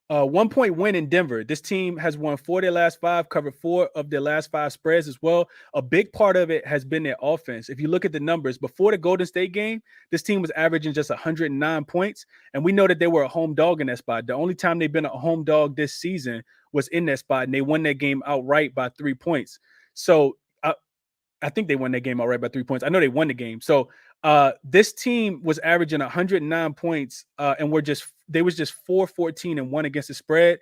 S1: 1-point win in Denver. This team has won 4 of their last 5, covered 4 of their last 5 spreads as well. A big part of it has been their offense. If you look at the numbers, before the Golden State game, this team was averaging just 109 points. And we know that they were a home dog in that spot. The only time they've been a home dog this season was in that spot, and they won that game outright by 3 points. So I think they won that game outright by 3 points. I know they won the game. So this team was averaging 109 points, and they was just 4-14-1 against the spread,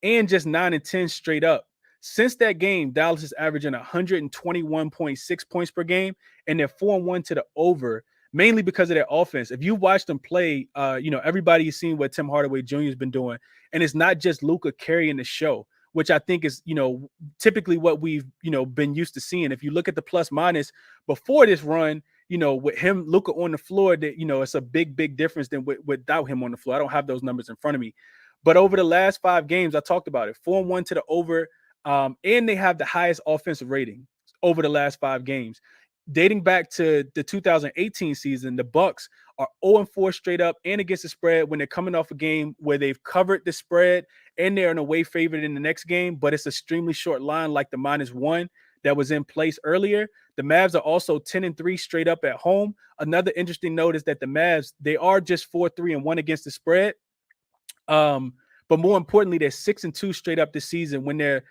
S1: and just 9-10 straight up. Since that game, Dallas is averaging 121.6 points per game, and they're 4-1 to the over, mainly because of their offense. If you watch them play, everybody has seen what Tim Hardaway Jr. has been doing, and it's not just Luka carrying the show, which I think is, typically what we've, been used to seeing. If you look at the plus minus before this run, with him, Luka on the floor, that, it's a big difference than without him on the floor. I don't have those numbers in front of me. But over the last 5 games, I talked about it, 4-1 to the over, and they have the highest offensive rating over the last 5 games. Dating back to the 2018 season, the Bucks are 0-4 straight up and against the spread when they're coming off a game where they've covered the spread and they're an away favorite in the next game, but it's an extremely short line like the -1. that was in place earlier. The Mavs are also 10-3 straight up at home. Another interesting note is that the Mavs, they are just 4-3-1 against the spread. But more importantly, they're 6-2 straight up this season when they're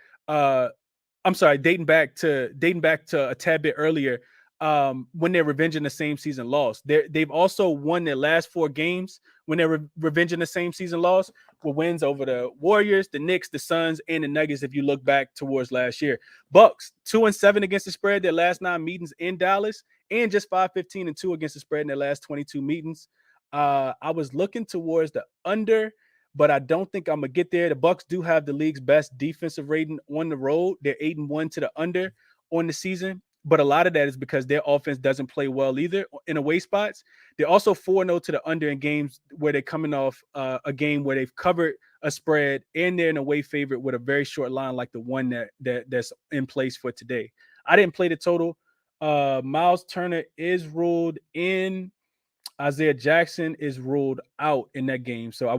S1: I'm sorry, dating back to a tad bit earlier, when they're revenging the same season loss. They've also won their last 4 games when they're revenging the same season loss with wins over the Warriors, the Knicks, the Suns, and the Nuggets. If you look back towards last year, Bucks 2-7 against the spread their last 9 meetings in Dallas, and just 5-15-2 against the spread in their last 22 meetings. I was looking towards the under, but I don't think I'm gonna get there. The Bucks do have the league's best defensive rating on the road. They're 8-1 to the under on the season, but a lot of that is because their offense doesn't play well either in away spots. They're also 4-0 to the under in games where they're coming off a game where they've covered a spread and they're an away favorite with a very short line like the one that's in place for today. I didn't play the total. Miles Turner is ruled in. Isaiah Jackson is ruled out in that game. So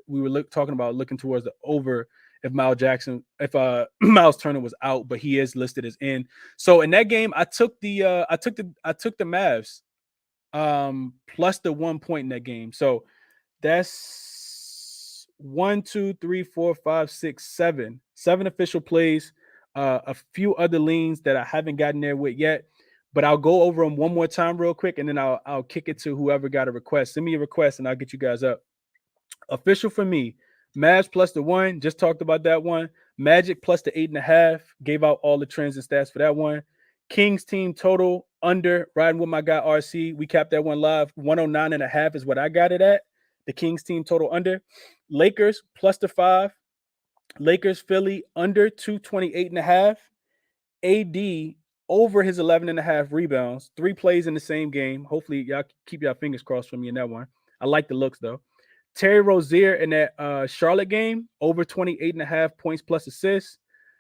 S1: we were talking about looking towards the over if Miles Turner was out, but he is listed as in. So in that game, I took the Mavs plus the 1 point in that game. So that's 1, 2, 3, 4, 5, 6, 7. 7 official plays, a few other leans that I haven't gotten there with yet. But I'll go over them one more time real quick, and then I'll kick it to whoever got a request. Send me a request, and I'll get you guys up. Official for me, Mavs plus the 1. Just talked about that one. Magic plus the 8.5. Gave out all the trends and stats for that one. Kings team total under, riding with my guy RC. We capped that one live. 109.5 is what I got it at. The Kings team total under. Lakers plus the 5. Lakers Philly under 228.5. AD over his 11.5 rebounds, 3 plays in the same game. Hopefully, y'all keep y'all fingers crossed for me in that one. I like the looks, though. Terry Rozier in that Charlotte game, over 28.5 points plus assists.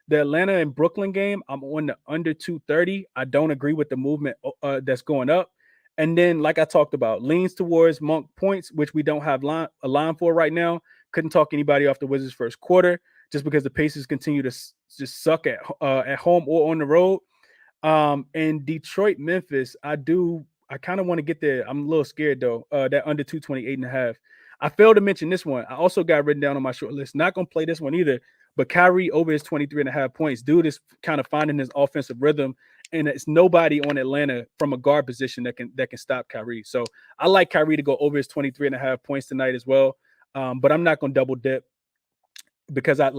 S1: The Atlanta and Brooklyn game, I'm on the under 230. I don't agree with the movement that's going up. And then, like I talked about, leans towards Monk points, which we don't have a line for right now. Couldn't talk anybody off the Wizards' first quarter just because the Pacers continue to just suck at home or on the road. And Detroit, Memphis, I kind of want to get there. I'm a little scared though. That under 228.5. I failed to mention this one. I also got written down on my short list. Not gonna play this one either, but Kyrie over his 23.5 points. Dude is kind of finding his offensive rhythm, and it's nobody on Atlanta from a guard position that can stop Kyrie. So I like Kyrie to go over his 23.5 points tonight as well. But I'm not gonna double dip, because I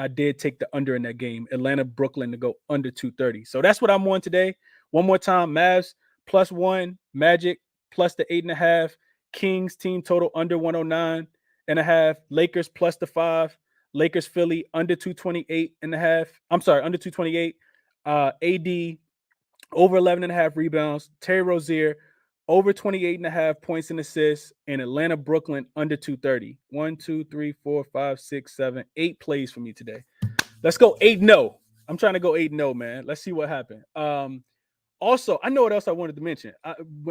S1: did take the under in that game, Atlanta, Brooklyn, to go under 230. So that's what I'm on today. One more time, Mavs plus 1, Magic plus the 8.5, Kings team total under 109.5, Lakers plus the 5, Lakers Philly under 228.5. I'm sorry, under 228. AD over 11.5 rebounds, Terry Rozier over 28.5 points and assists, and Atlanta, Brooklyn under 230. 1, 2, 3, 4, 5, 6, 7, 8 plays for me today. Let's go 8-0. I'm trying to go 8-0, man. Let's see what happened. Also, I know what else I wanted to mention.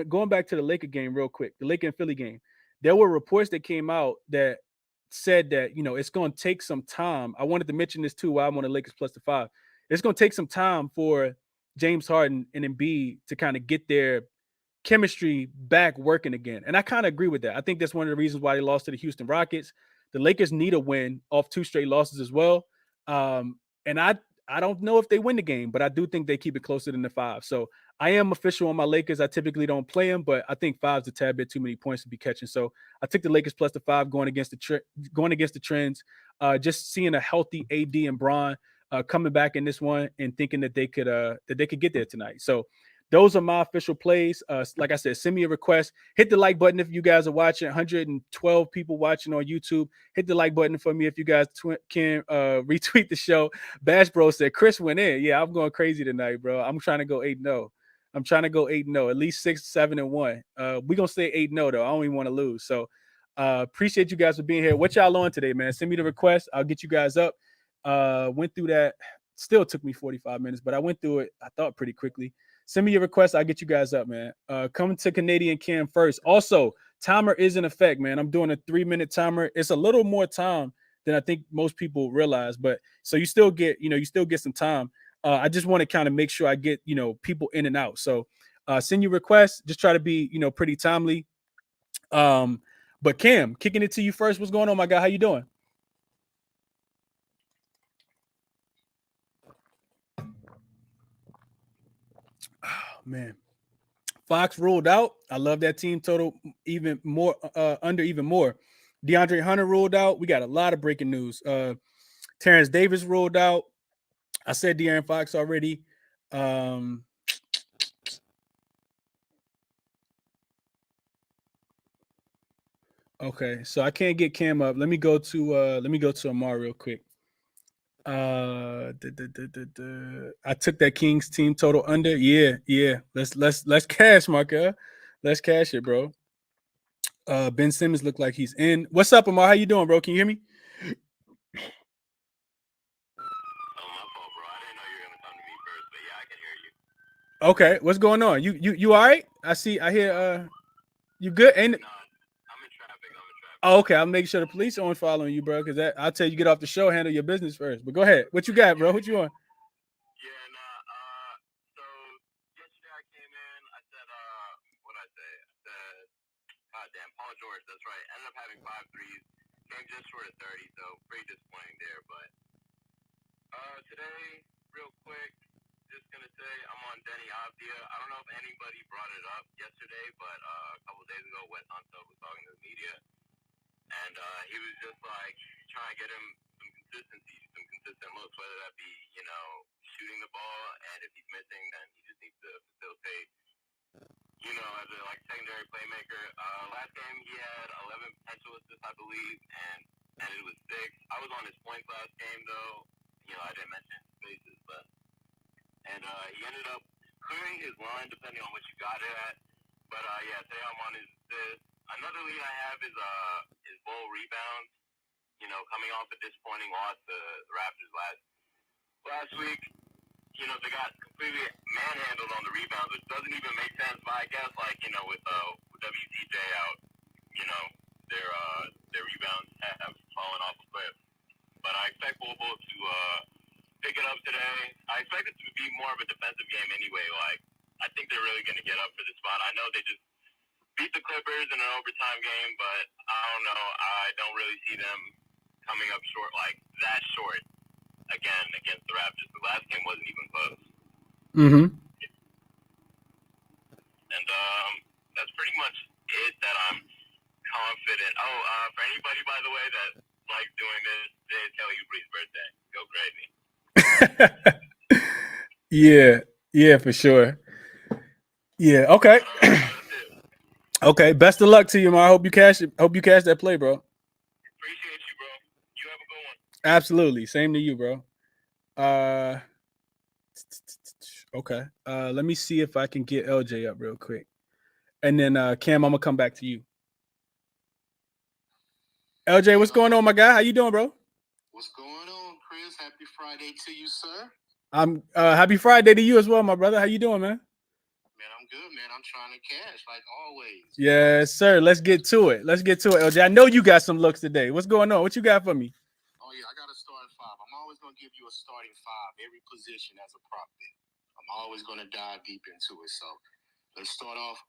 S1: Going back to the Laker game real quick, the Laker and Philly game, there were reports that came out that said that, it's going to take some time. I wanted to mention this too while I'm on the Lakers plus the 5. It's going to take some time for James Harden and Embiid to kind of get their chemistry back working again. And I kind of agree with that. I think that's one of the reasons why they lost to the Houston Rockets. The Lakers need a win off 2 straight losses as well. And I don't know if they win the game, but I do think they keep it closer than the 5. So I am official on my Lakers. I typically don't play them, but I think 5's a tad bit too many points to be catching. So I took the Lakers plus the 5 going against the trends. Just seeing a healthy AD and Bron coming back in this one and thinking that they could get there tonight. So those are my official plays. Like I said, send me a request. Hit the like button if you guys are watching. 112 people watching on YouTube. Hit the like button for me if you guys can retweet the show. Bash Bro said, Chris went in. Yeah, I'm going crazy tonight, bro. I'm trying to go 8-0. I'm trying to go 8-0, at least 6, 7, and 1. We're going to say 8-0, though. I don't even want to lose. So appreciate you guys for being here. What y'all on today, man? Send me the request. I'll get you guys up. Went through that. Still took me 45 minutes, but I went through it, I thought, pretty quickly. Send me your request. I'll get you guys up, man. Coming to Canadian Cam first. Also, timer is in effect, man. I'm doing a 3-minute timer. It's a little more time than I think most people realize, but so you still get some time. I just want to kind of make sure I get, people in and out. So send your requests. Just try to be, pretty timely. But Cam, kicking it to you first. What's going on, my guy? How you doing? Oh, man. Fox ruled out. I love that team total even more, under even more. DeAndre Hunter ruled out. We got a lot of breaking news. Terrence Davis ruled out. I said De'Aaron Fox already. Okay, so I can't get Cam up. Let me go to Amar real quick. I took that Kings team total under. Yeah. Let's cash, Marka. Let's cash it, bro. Ben Simmons looked like he's in. What's up, Amar? How you doing, bro? Can you hear me? Okay, what's going on? You all right? I hear you good? Ain't I'm in traffic. Oh, okay. I'll make sure the police aren't following you, bro, because I'll tell you get off the show, handle your business first. But go ahead. What you got, bro? What you on?
S2: So yesterday I came in, I said what I say? I said, God damn, Paul George, that's right. Ended up having 5 threes. Came just short of 30, so pretty disappointing there, but today, real quick, just gonna say I'm on Denny Avdia. I don't know if anybody brought it up yesterday, but a couple days ago, Wes Hunter was talking to the media, and he was just like trying to get him some consistency, some consistent looks, whether that be shooting the ball, and if he's missing, then he just needs to facilitate, as a secondary playmaker. Last game he had 11 potential assists, I believe, and it was 6. I was on his points last game though. I didn't mention his faces, but he ended up clearing his line depending on what you got it at. But yeah, today I'm on his assist. Another lead I have is Bull rebounds. Coming off a disappointing loss to the Raptors last week. They got completely manhandled on the rebounds, which doesn't even make sense. But I guess with WCJ out, their rebounds have fallen off a cliff. But I expect Bull to pick it up today. I expect it to be more of a defensive game anyway. I think they're really going to get up for this spot. I know they just beat the Clippers in an overtime game, but I don't know. I don't really see them coming up short, that short, again against the Raptors. The last game wasn't even close.
S1: Mm-hmm.
S2: And that's pretty much it that I'm confident. Oh, for anybody, by the way, that likes doing this, today is Kelly Oubre's birthday. Go crazy.
S1: Yeah, for sure. Yeah, okay. Okay, best of luck to you, man. I hope you cash it. Hope you cash that play, bro.
S2: Appreciate you, bro. You have a good one.
S1: Absolutely. Same to you, bro. Okay. Let me see if I can get LJ up real quick. And then Cam, I'm gonna come back to you. LJ, what's going on, my guy? How you doing, bro?
S3: What's going on, Chris? Happy Friday to you, sir.
S1: I'm happy Friday to you as well, my brother. How you doing, man?
S3: Man, I'm good, man. I'm trying to cash like always.
S1: Yes, sir. Let's get to it. LJ. I know you got some looks today. What's going on? What you got for me?
S3: Oh, yeah, I got a starting 5. I'm always going to give you a starting 5, every position as a prop bet. I'm always going to dive deep into it. So let's start off.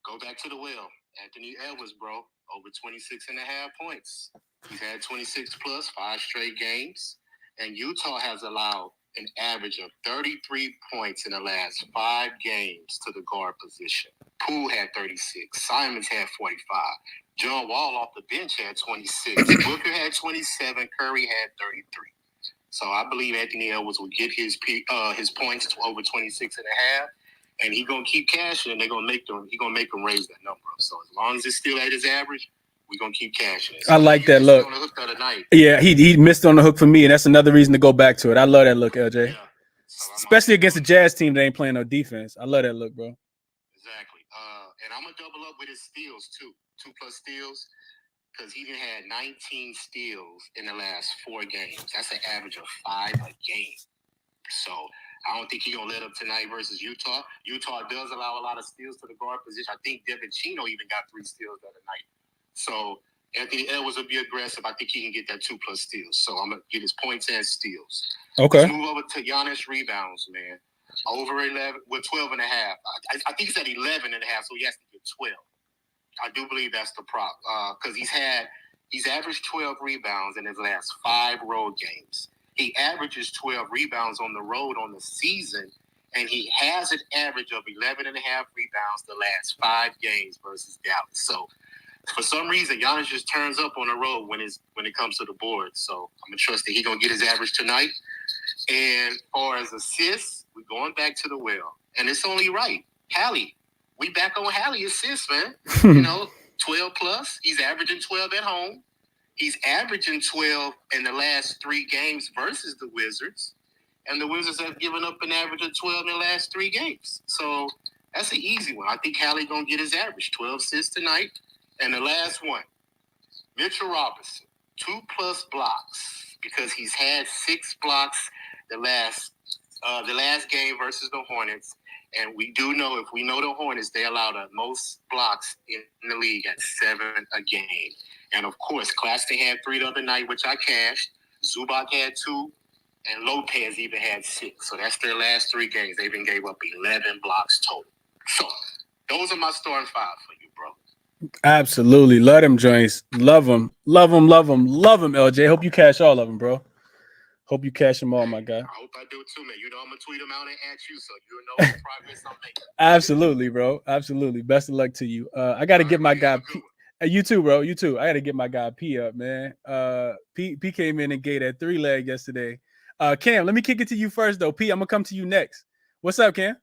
S3: Go back to the well. Anthony Edwards, bro, over 26.5 points. He's had 26 plus 5 straight games. And Utah has allowed an average of 33 points in the last 5 games to the guard position. Poole had 36. Simons had 45. John Wall off the bench had 26. Booker had 27. Curry had 33. So I believe Anthony Edwards will get his points to over 26 and a half. And he's going to keep cashing, and he's going to make them raise that number. So as long as it's still at his average, we're going to keep cashing it. So
S1: I like that look.
S3: On the hook the other night.
S1: Yeah, he missed on the hook for me, and that's another reason to go back to it. I love that look, LJ. Yeah. So especially against a Jazz team that ain't playing no defense. I love that look, bro.
S3: Exactly. And I'm going to double up with his steals, too. 2+ steals, because he even had 19 steals in the last 4 games. That's an average of 5 a game. So I don't think he's going to let up tonight versus Utah. Utah does allow a lot of steals to the guard position. I think Devin Chino even got 3 steals the other night. So Anthony Edwards will be aggressive. I think he can get that 2+ steals. So I'm going to get his points and steals.
S1: Okay.
S3: Let's move over to Giannis rebounds, man. Over 11 with 12.5. I think he's at 11.5, so he has to get 12. I do believe that's the prop because he's averaged 12 rebounds in his last 5 road games. He averages 12 rebounds on the road on the season, and he has an average of 11.5 rebounds the last 5 games versus Dallas. So for some reason, Giannis just turns up on the road when it comes to the board. So I'm gonna trust that he's gonna get his average tonight. And as far as assists, we're going back to the well, and it's only right. Hallie, we back on Hallie assists, man. 12 plus. He's averaging 12 at home. He's averaging 12 in the last 3 games versus the Wizards, and the Wizards have given up an average of 12 in the last 3 games. So that's an easy one. I think Hallie gonna get his average 12 assists tonight. And the last one, Mitchell Robinson, 2+ blocks because he's had 6 blocks the last game versus the Hornets. And we do know, if we know the Hornets, they allow the most blocks in the league at 7 a game. And of course, Claxton had 3 the other night, which I cashed. Zubac had 2, and Lopez even had 6. So that's their last 3 games. They even gave up 11 blocks total. So those are my starting 5 for you, bro.
S1: Absolutely. Love them joints. Love them. Love them, LJ. Hope you cash all of them, bro. Hope you cash them all, my guy.
S3: I hope I do too, man. I'm going to tweet them out and at you so you'll know the progress I'm making.
S1: Absolutely, bro. Absolutely. Best of luck to you. I got to get my guy P. You too, bro. You too. I got to get my guy P up, man. P came in and gave that 3-leg yesterday. Cam, let me kick it to you first, though. P, I'm going to come to you next. What's up, Cam?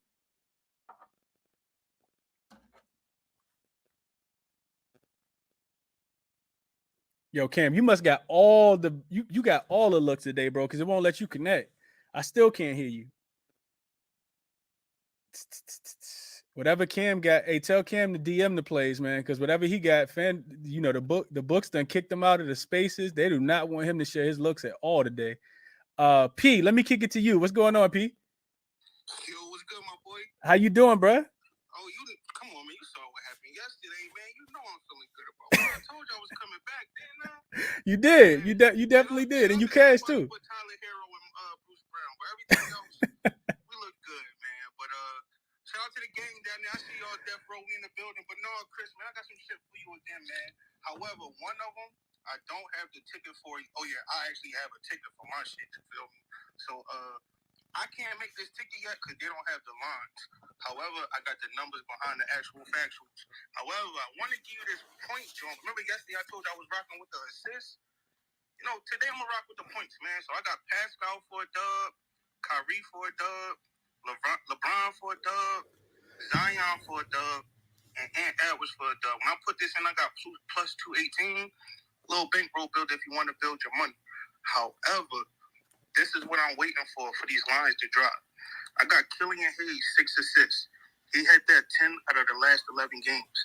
S1: Yo, Cam, you must got all the you got all the looks today, bro, because it won't let you connect. I still can't hear you. Whatever Cam got, hey, tell Cam to DM the plays, man, because whatever he got, the books done kicked him out of the spaces. They do not want him to share his looks at all today. P, let me kick it to you. What's going on, P?
S4: Yo, what's good, my boy?
S1: How you doing, bro?
S4: Oh, come on, man. You saw what happened yesterday, man. You know I'm feeling good about it. I told you I was coming back, didn't I?
S1: You did. You definitely did, and you cashed too.
S4: With Tyler Hero and Bruce Brown, but everything else, we look good, man. But shout out to the gang down there. I see y'all death row in the building. But no, Chris, man, I got some shit for you again, man. However, one of them I don't have the ticket for. Oh yeah, I actually have a ticket for my shit. You feel me? So I can't make this ticket yet because they don't have the lines. However, I got the numbers behind the actual factuals. However, I want to give you this point, John. Remember yesterday I told you I was rocking with the assists? Today I'm going to rock with the points, man. So I got Pascal for a dub, Kyrie for a dub, LeBron for a dub, Zion for a dub, and Ant Edwards for a dub. When I put this in, I got plus 218. Little bankroll builder if you want to build your money. However, this is what I'm waiting for these lines to drop. I got Killian Hayes, 6 assists. He had that 10 out of the last 11 games.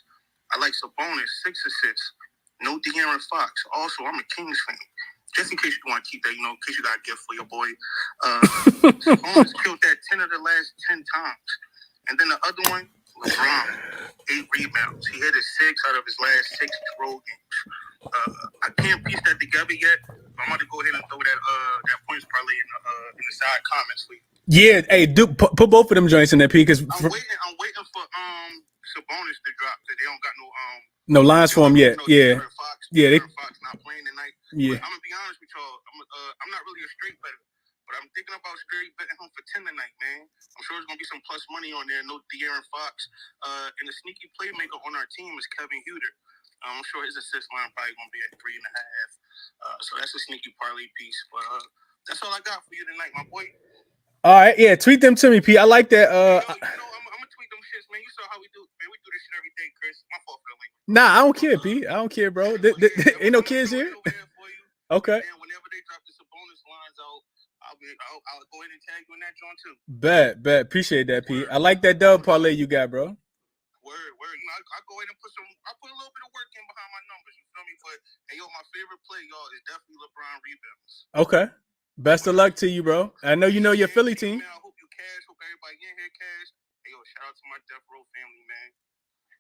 S4: I like Sabonis, 6 assists. No De'Aaron Fox. Also, I'm a Kings fan. Just in case you want to keep that, in case you got a gift for your boy. Sabonis killed that 10 of the last 10 times. And then the other one, LeBron, 8 rebounds. He hit his 6 out of his last 6 road games. I can't piece that together yet. I'm going to go ahead and throw that points parlay in the side comments for you.
S1: Yeah, hey, put both of them joints in there, P. Because
S4: I'm waiting for Sabonis to drop because they don't got
S1: no lines for him yet. Yeah,
S4: Fox not playing tonight.
S1: Yeah,
S4: but I'm gonna be honest with y'all. I'm not really a straight better, but I'm thinking about straight betting him for 10 tonight, man. I'm sure there's gonna be some plus money on there. No De'Aaron Fox, and the sneaky playmaker on our team is Kevin Huter. I'm sure his assist line probably gonna be at 3.5. So that's a sneaky parlay piece. But that's all I got for you tonight, my boy.
S1: All right, yeah, tweet them to me, P. I like that.
S4: I'm gonna tweet them shits, man. You saw how we do, man. We do this shit every day, Chris. My fault for the link.
S1: Nah, I don't care, P. I don't care, bro. Ain't no kids here. Okay.
S4: And whenever they drop the bonus lines out, I'll go ahead and tag you in that joint too.
S1: Bet. Appreciate that, P. I like that dub parlay you got, bro.
S4: Word. I go ahead and put a little bit of work in behind my numbers. You feel me? But hey, my favorite play, y'all, is definitely LeBron rebounds.
S1: Okay. Best of luck to you, bro. I know you know your Philly team.
S4: Man, I hope you cash. Hope everybody in here cash. Hey, shout out to my Death Row family, man.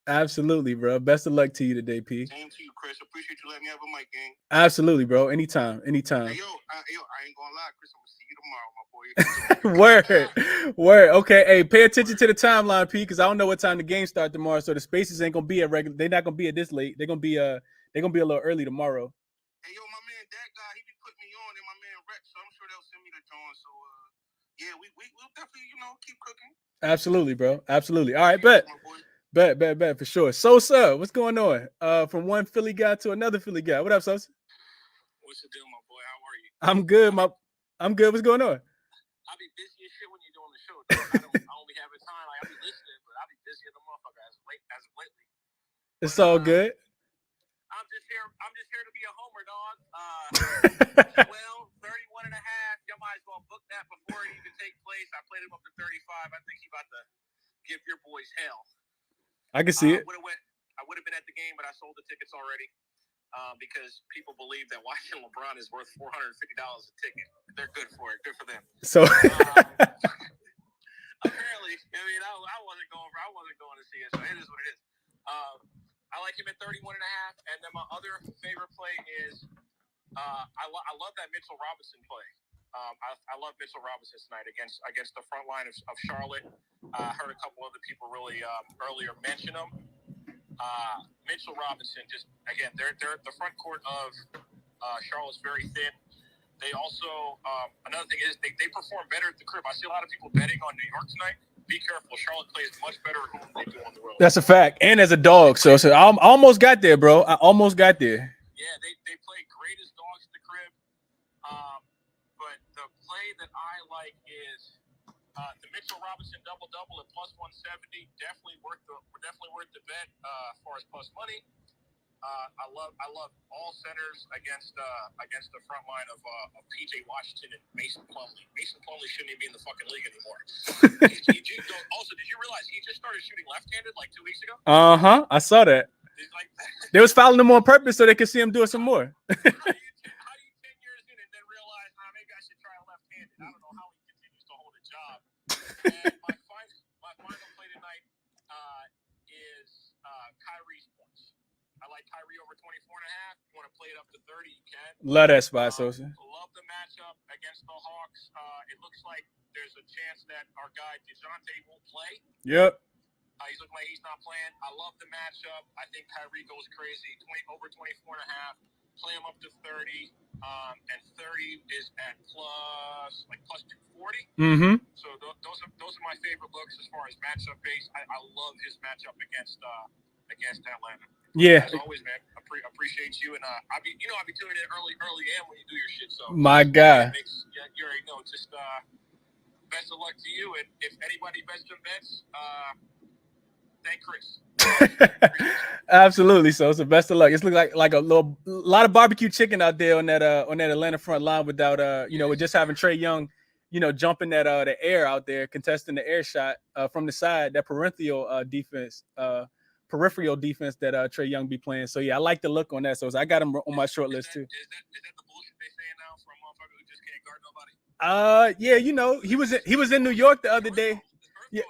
S1: Absolutely, bro. Best of luck to you today, P.
S4: Same to you, Chris. Appreciate you letting me have a mic, gang.
S1: Absolutely, bro. Anytime.
S4: Hey, yo, I ain't gonna lie, Chris. I'm gonna see you tomorrow, my boy.
S1: Word. Okay. Hey, pay attention to the timeline, P, because I don't know what time the game start tomorrow. So the spaces ain't gonna be at regular. They're not gonna be at this late. They're gonna be a little early tomorrow.
S4: Hey, yo, my man, that guy, he be putting me on, and my man Rex, so I'm sure they'll send me the joint. So, yeah, we'll definitely, keep cooking.
S1: Absolutely, bro. Absolutely. All right, bet for sure. Sosa, what's going on? From one Philly guy to another Philly guy. What up, Sosa?
S3: What's the deal, my boy? How are you?
S1: I'm good. I'm good. What's going on?
S3: I be busy as shit when you're doing the show, dog. I don't be having time. Like, I be listening, but I be busy as a motherfucker as of lately.
S1: It's all good.
S3: I'm just here to be a homer, dog. 12, 31 and a half. You might as well book that before it even takes place. I played him up to 35. I think he about to give your boys hell.
S1: I can see it.
S3: I would have been at the game, but I sold the tickets already because people believe that watching LeBron is worth $450 a ticket. They're good for it. Good for them.
S1: So
S3: apparently, I wasn't going to see it, so it is what it is. I like him at 31 and a half, and then my other favorite play is I love that Mitchell Robinson play. I love Mitchell Robinson tonight against the front line of Charlotte. I heard a couple other people really earlier mention him. Mitchell Robinson, just again, they're the front court of Charlotte's very thin. They also another thing is they perform better at the crib. I see a lot of people betting on New York tonight. Be careful. Charlotte plays much better at home than they do on the road.
S1: That's a fact. And as a dog. So I almost got there, bro. I almost got there.
S3: Yeah, they play great as dogs at the crib. But the play that I like is the Mitchell Robinson double-double at plus 170. Definitely worth the bet as far as plus money. I love all centers against the front line of PJ Washington and Mason Plumlee. Mason Plumlee shouldn't even be in the fucking league anymore. Also, did you realize he just started shooting left-handed like 2 weeks ago?
S1: I saw that. They was fouling him on purpose so they could see him do it some more.
S3: How do you 10 years in and then realize, maybe I should try left-handed? I don't know how he continues to hold a job. And my final play tonight is Kyrie's points. I like Kyrie over 24 and a half. If you want to play it up to 30, you can.
S1: Love that spot, Sosa.
S3: Love the matchup against the Hawks. It looks like there's a chance that our guy DeJounte won't play.
S1: Yep.
S3: He's looking like he's not playing. I love the matchup. I think Kyrie goes crazy. Over 24 and a half. Play him up to 30. And 30 is at plus 240.
S1: Mm-hmm.
S3: So those are my favorite looks as far as matchup base. I love his matchup against Atlanta.
S1: Yeah.
S3: As always, man. Appreciate you, and I'll be tuning in early when you do your shit. So
S1: my guy.
S3: You already know. Just best of luck to you, and if anybody bets some bets, thank Chris.
S1: Absolutely. So best of luck. It's looking like a lot of barbecue chicken out there on that Atlanta front line without with just having Trae Young, jumping the air out there, contesting the air shot from the side, that peripheral defense that Trae Young be playing. So yeah, I like the look on that. So I got him on my short list too.
S3: Is that the bullshit they saying now for a motherfucker who just can't guard nobody?
S1: Yeah, he was in New York the other day. Yeah.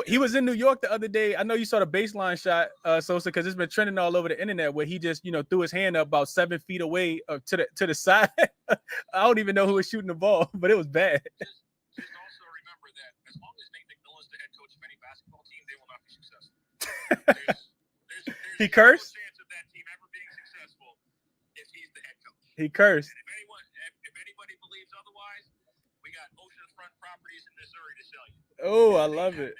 S1: He was in New York the other day. I know you saw the baseline shot, Sosa, because it's been trending all over the internet where he just, threw his hand up about 7 feet away to the side. I don't even know who was shooting the ball, but it was bad.
S3: Just also remember that as long as Nate McMillan's the head coach of any basketball team, they will not be successful. There's
S1: he cursed?
S3: No chance of that team ever being successful if he's the head coach.
S1: He cursed.
S3: And if anybody believes otherwise, we got oceanfront properties in Missouri to sell you.
S1: Oh, I love it.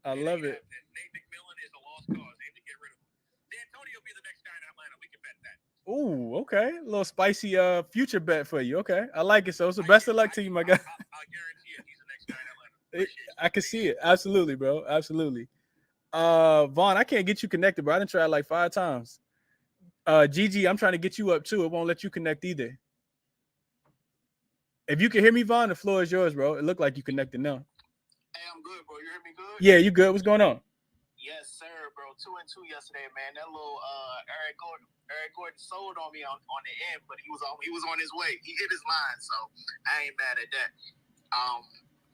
S1: I love it.
S3: Nate McMillan is a lost cause. They need to get rid of him. D'Antoni will be the next guy in Atlanta. We can bet that.
S1: Oh, okay. A little spicy future bet for you. Okay. I like it, Sosa. Best of luck to you, my guy.
S3: I'll guarantee it. He's the next guy in Atlanta.
S1: I can see it. Absolutely, bro. Absolutely. Vaughn, I can't get you connected, bro. I done tried like 5 times. Gigi, I'm trying to get you up too. It won't let you connect either. If you can hear me, Vaughn, the floor is yours, bro. It looked like you connected now.
S4: Hey, I'm good, bro. You hear me good?
S1: Yeah, you good? What's going on?
S4: Yes, sir, bro. 2-2 yesterday, man. That little Eric Gordon sold on me on the end, but he was on his way. He hit his line, so I ain't mad at that.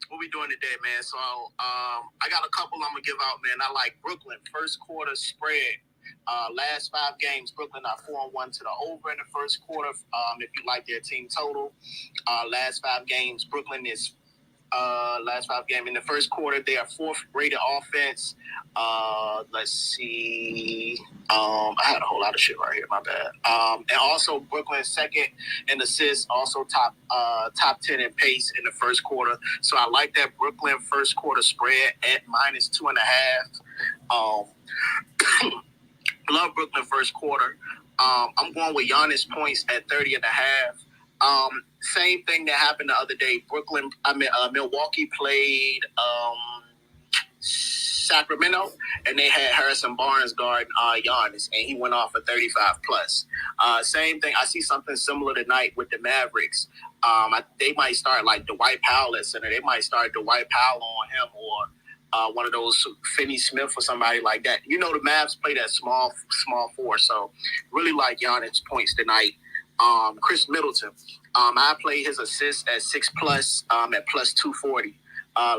S3: what we doing today, man? So I got a couple I'm gonna give out, man. I like Brooklyn first quarter spread. Last 5 games, Brooklyn are 4-1 to the over in the first quarter. If you like their team total, last 5 games, Brooklyn is last 5 games in the first quarter. They are 4th rated offense. Let's see. I had a whole lot of shit right here. My bad. And also Brooklyn second in assists, also top 10 in pace in the first quarter. So I like that Brooklyn first quarter spread at -2.5. Love Brooklyn first quarter. I'm going with Giannis points at 30.5. Same thing that happened the other day. Milwaukee played Sacramento, and they had Harrison Barnes guard Giannis, and he went off for 35 plus. Same thing. I see something similar tonight with the Mavericks. They might start like Dwight Powell at center. They might start Dwight Powell on him, or one of those Finney Smith or somebody like that. You know, the Mavs play that small four, so really like Giannis points tonight. Chris Middleton, I play his assists at 6+ at +240.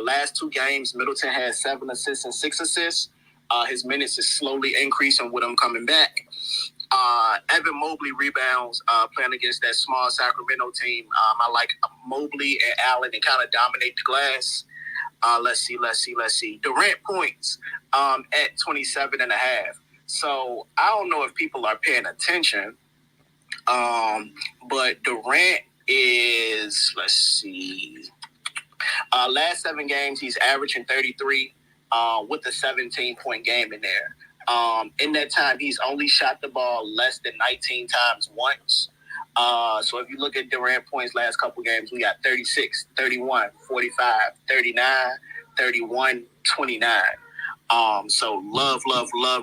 S3: Last 2 games, Middleton had 7 assists and 6 assists. His minutes is slowly increasing with him coming back. Evan Mobley rebounds playing against that small Sacramento team. I like Mobley and Allen to kind of dominate the glass. Let's see. Durant points at 27.5. So I don't know if people are paying attention, but Durant is, let's see, last 7 games he's averaging 33 with a 17-point game in there. In that time, he's only shot the ball less than 19 times once. So if you look at Durant points last couple games, we got 36, 31, 45, 39, 31, 29. So love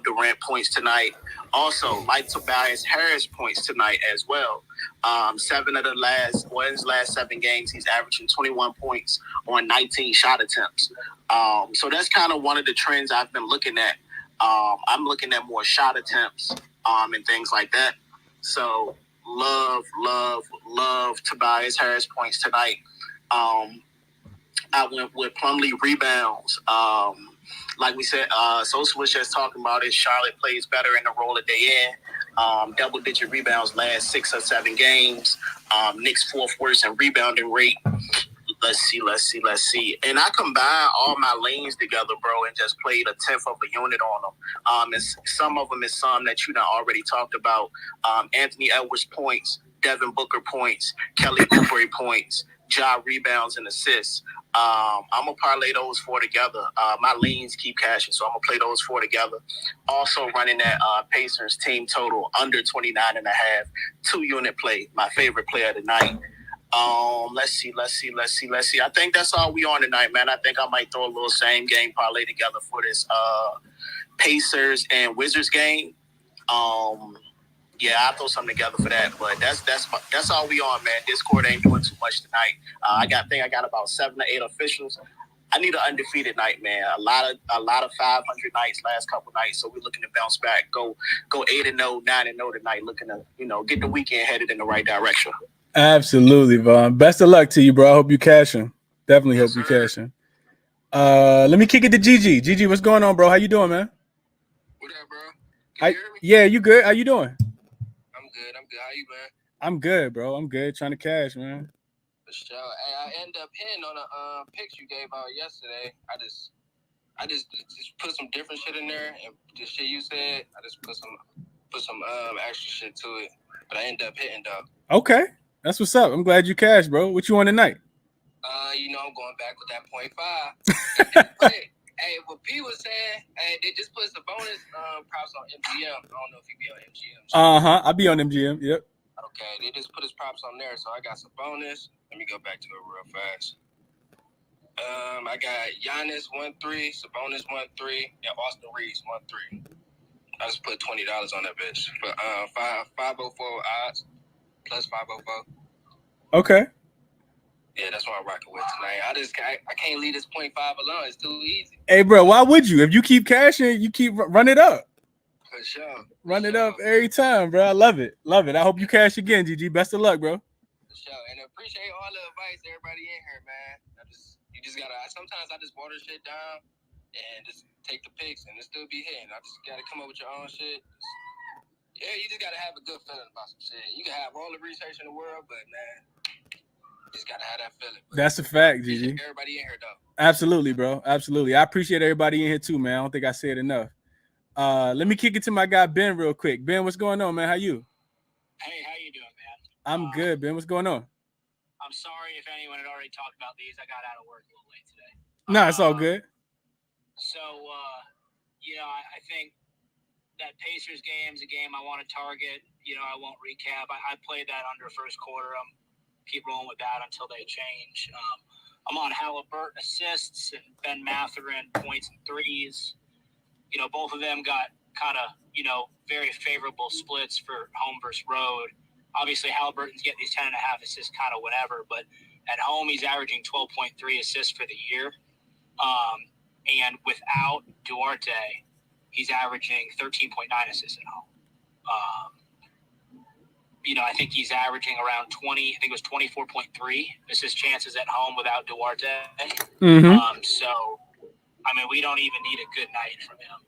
S3: Durant points tonight. Also, like Tobias Harris points tonight as well. 7 of his last 7 games, he's averaging 21 points on 19 shot attempts. So that's kind of one of the trends I've been looking at. I'm looking at more shot attempts and things like that. So love Tobias Harris points tonight. I went with Plumlee rebounds. Like we said, Sosa was just talking about it. Charlotte plays better in the role that they in. Double-digit rebounds last 6 or 7 games. Knicks 4th worst in rebounding rate. Let's see. And I combine all my lanes together, bro, and just played a 1/10 of a unit on them. Some of them is some that you done already talked about. Anthony Edwards points, Devin Booker points, Kelly Oubre points, Ja rebounds and assists. I'm going to parlay those 4 together. My leans keep cashing, so I'm going to play those 4 together. Also running that Pacers team total under 29.5. 2-unit play, my favorite player tonight. Let's see. I think that's all we on tonight, man. I think I might throw a little same game parlay together for this Pacers and Wizards game. Yeah, I'll throw something together for that. But that's all we on, man. Discord ain't doing too much tonight. I got about 7 or 8 officials. I need an undefeated night, man. A lot of 500 nights last couple nights. So we're looking to bounce back, go 8-0, 9-0 tonight, looking to get the weekend headed in the right direction.
S1: Absolutely, Vaughn. Best of luck to you, bro. I hope you cashing. Definitely hope you cashing. Let me kick it to Gigi. Gigi, what's going on, bro? How you doing, man?
S4: What up, bro? Can you hear me?
S1: Yeah, you good? How you doing?
S4: I'm good. How you, man?
S1: I'm good, bro. I'm good. Trying to cash, man.
S4: For sure. Hey, I ended up hitting on the picks you gave out yesterday. I just put some different shit in there, and the shit you said, I just put some extra shit to it. But I ended up hitting though.
S1: Okay. That's what's up. I'm glad you cashed, bro. What you on tonight?
S4: I'm going back with that 0.5. Hey, what P was saying, they just put some bonus props on MGM. I don't know if you be on MGM.
S1: I'll be on MGM. Yep.
S4: Okay, they just put his props on there, so I got some bonus. Let me go back to it real fast. I got Giannis 1-3, Sabonis 1-3, and Austin Reeves 1-3. I just put $20 on that bitch for 504 odds plus 504.
S1: Okay.
S4: Yeah, that's what I'm rocking with tonight. I can't leave this 0.5 alone. It's too easy.
S1: Hey, bro, why would you? If you keep cashing, you keep run it up.
S4: For sure.
S1: Run it up every time, bro. I love it. I hope you cash again, GG. Best of luck, bro.
S4: For sure. And I appreciate all the advice everybody in here, man. I just,
S3: You just gotta. Sometimes I just water shit down and just take the picks and it still be hitting. I just gotta come up with your own shit. Yeah, you just gotta have a good feeling about some shit. You can have all the research in the world, but man, you just gotta have that feeling. But
S1: that's a fact, Gigi.
S3: Everybody in here though.
S1: Absolutely, bro. Absolutely. I appreciate everybody in here too, man. I don't think I said enough. Let me kick it to my guy Ben real quick. Ben, what's going on, man? How you?
S5: Hey, how you doing, man?
S1: I'm good, Ben. What's going on?
S5: I'm sorry if anyone had already talked about these. I got out of work a little late today.
S1: No, it's all good.
S5: So, I think that Pacers game is a game I want to target. I won't recap. I played that under first quarter. I'm keep rolling with that until they change. I'm on Halliburton assists and Ben Mathurin points and threes. Both of them got kind of, very favorable splits for home versus road. Obviously, Halliburton's getting these 10.5 assists kind of whatever, but at home, he's averaging 12.3 assists for the year. And without Duarte, he's averaging 13.9 assists at home. I think he's averaging around 20, I think it was 24.3 assist chances at home without Duarte.
S1: Mm-hmm.
S5: We don't even need a good night from him,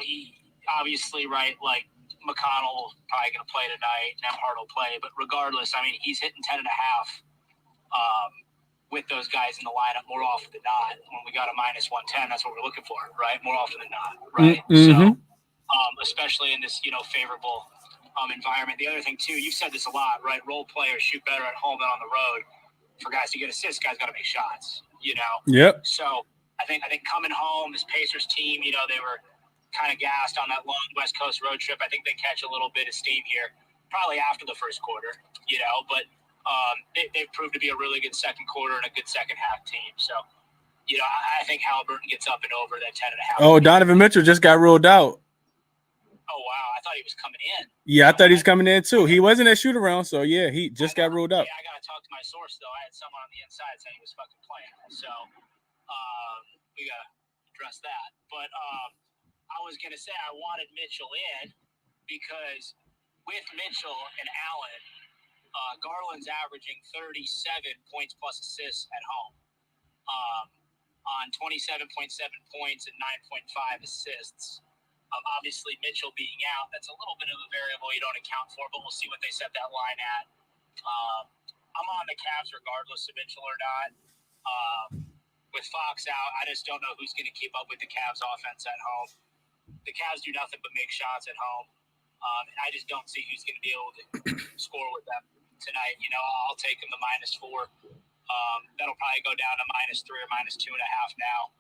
S5: he obviously, right, like McConnell probably going to play tonight, Nemhard will play, but regardless, he's hitting 10.5 with those guys in the lineup more often than not. When we got a minus 110, that's what we're looking for, right? More often than not, right?
S1: Mm-hmm.
S5: So, especially in this, favorable environment. The other thing, too, you've said this a lot, right? Role players shoot better at home than on the road. For guys to get assists, guys got to make shots,
S1: Yep.
S5: So I think coming home, this Pacers team, they were kind of gassed on that long West Coast road trip. I think they catch a little bit of steam here, probably after the first quarter, but they've proved to be a really good second quarter and a good second half team. So, I think Halliburton gets up and over that 10.5.
S1: Oh, Donovan Mitchell just got ruled out.
S5: Oh, wow. I thought he was coming in.
S1: Yeah, I thought he was coming in too. He wasn't at shoot around, so yeah, he just got ruled out.
S5: Yeah, I got to talk to my source, though. I had someone on the inside saying he was fucking playing. So, we got to address that. But I was going to say I wanted Mitchell in because with Mitchell and Allen, Garland's averaging 37 points plus assists at home on 27.7 points and 9.5 assists. Obviously, Mitchell being out, that's a little bit of a variable you don't account for, but we'll see what they set that line at. I'm on the Cavs regardless of Mitchell or not. With Fox out, I just don't know who's going to keep up with the Cavs offense at home. The Cavs do nothing but make shots at home. And I just don't see who's going to be able to score with them tonight. I'll take them to -4. That'll probably go down to -3 or -2.5 now.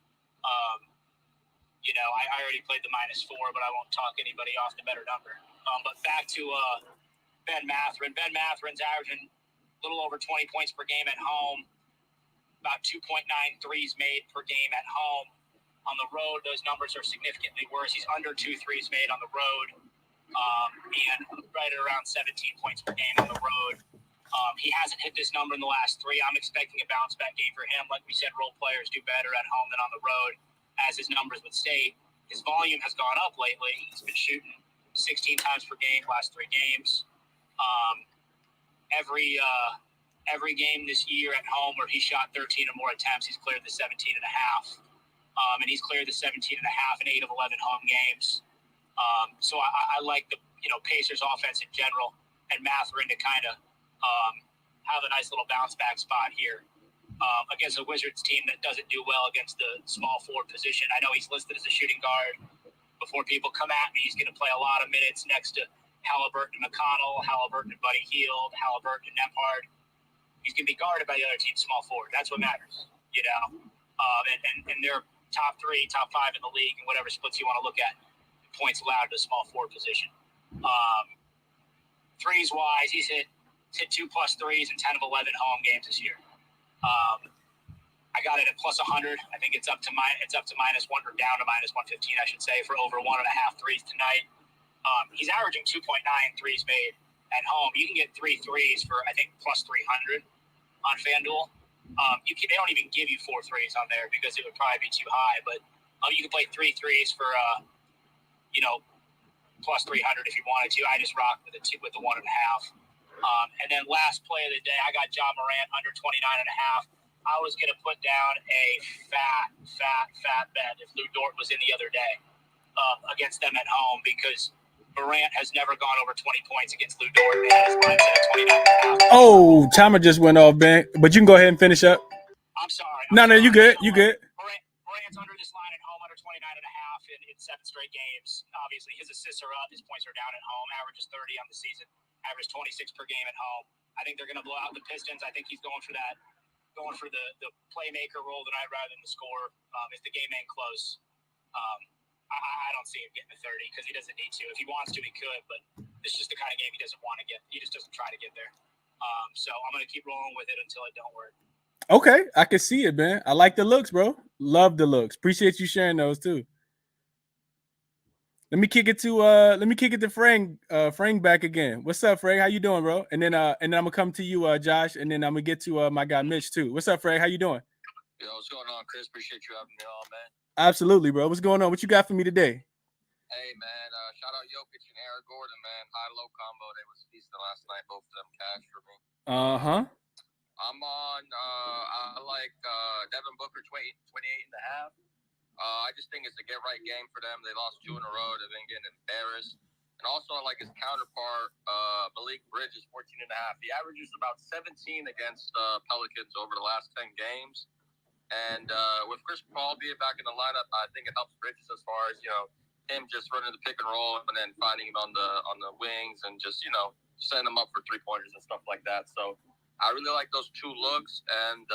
S5: I already played the -4, but I won't talk anybody off the better number. But back to Ben Mathurin. Ben Mathurin's averaging a little over 20 points per game at home, about 2.9 threes made per game at home. On the road, those numbers are significantly worse. He's under 2 threes made on the road, and right at around 17 points per game on the road. He hasn't hit this number in the last 3. I'm expecting a bounce-back game for him. Like we said, role players do better at home than on the road, as his numbers would state. His volume has gone up lately. He's been shooting 16 times per game last 3 games. Every game this year at home where he shot 13 or more attempts, he's cleared the 17.5. And he's cleared the 17.5 in 8 of 11 home games. So I like the Pacers offense in general, and Mathurin to kind of have a nice little bounce back spot here against a Wizards team that doesn't do well against the small forward position. I know he's listed as a shooting guard. Before people come at me, he's going to play a lot of minutes next to Halliburton and McConnell, Halliburton and Buddy Hield, Halliburton and Nemhard. He's going to be guarded by the other team's small forward. That's what matters, and they're top 3, top 5 in the league, and whatever splits you want to look at, points allowed to the small forward position. Threes wise, he's hit 2+ threes in 10 of 11 home games this year. I got it at +100. I think it's up to -1 or down to -115, I should say, for over 1.5 threes tonight. He's averaging 2.9 threes made at home. You can get 3 threes for, I think, +300 on FanDuel. They don't even give you 4 threes on there because it would probably be too high. But you can play 3 threes for, +300 if you wanted to. I just rocked with the 1.5. And then last play of the day, I got John Morant under 29.5. I was going to put down a fat bet if Lou Dort was in the other day against them at home, because Morant has never gone over 20 points against Lou Dort, and his line's at 29.5.
S1: Oh, timer just went off, Ben. But you can go ahead and finish up.
S5: I'm sorry.
S1: No, you good. You good.
S5: Morant's under this line at home under 29.5 in 7 straight games. Obviously, his assists are up. His points are down at home. Averages 30 on the season. Average 26 per game at home. I think they're going to blow out the Pistons. I think he's going for the playmaker role tonight rather than the scorer. If the game ain't close, I don't see him getting to 30 because he doesn't need to. If he wants to, he could, but it's just the kind of game he doesn't want to get. He just doesn't try to get there. So I'm going to keep rolling with it until it don't work.
S1: Okay, I can see it, man. I like the looks, bro. Love the looks. Appreciate you sharing those too. Let me kick it to Frank. Frank back again. What's up, Frank? How you doing, bro? And then I'm gonna come to you, Josh, and then I'm gonna get to my guy Mitch too. What's up, Frank? How you doing?
S6: Yo, what's going on, Chris? Appreciate you having me on, man.
S1: Absolutely, bro. What's going on? What you got for me today?
S6: Hey, man. Shout out Jokic and Eric Gordon, man. High-low combo. They was feasting last night. Both of them cash for me. I'm on. I like Devin Booker 28.5. I just think it's a get-right game for them. They lost 2 in a row. They've been getting embarrassed. And also, I like his counterpart, Malik Bridges, 14.5. He averages about 17 against Pelicans over the last 10 games. And with Chris Paul being back in the lineup, I think it helps Bridges as far as, him just running the pick and roll and then finding him on the wings and just, setting him up for 3-pointers and stuff like that. So I really like those 2 looks. And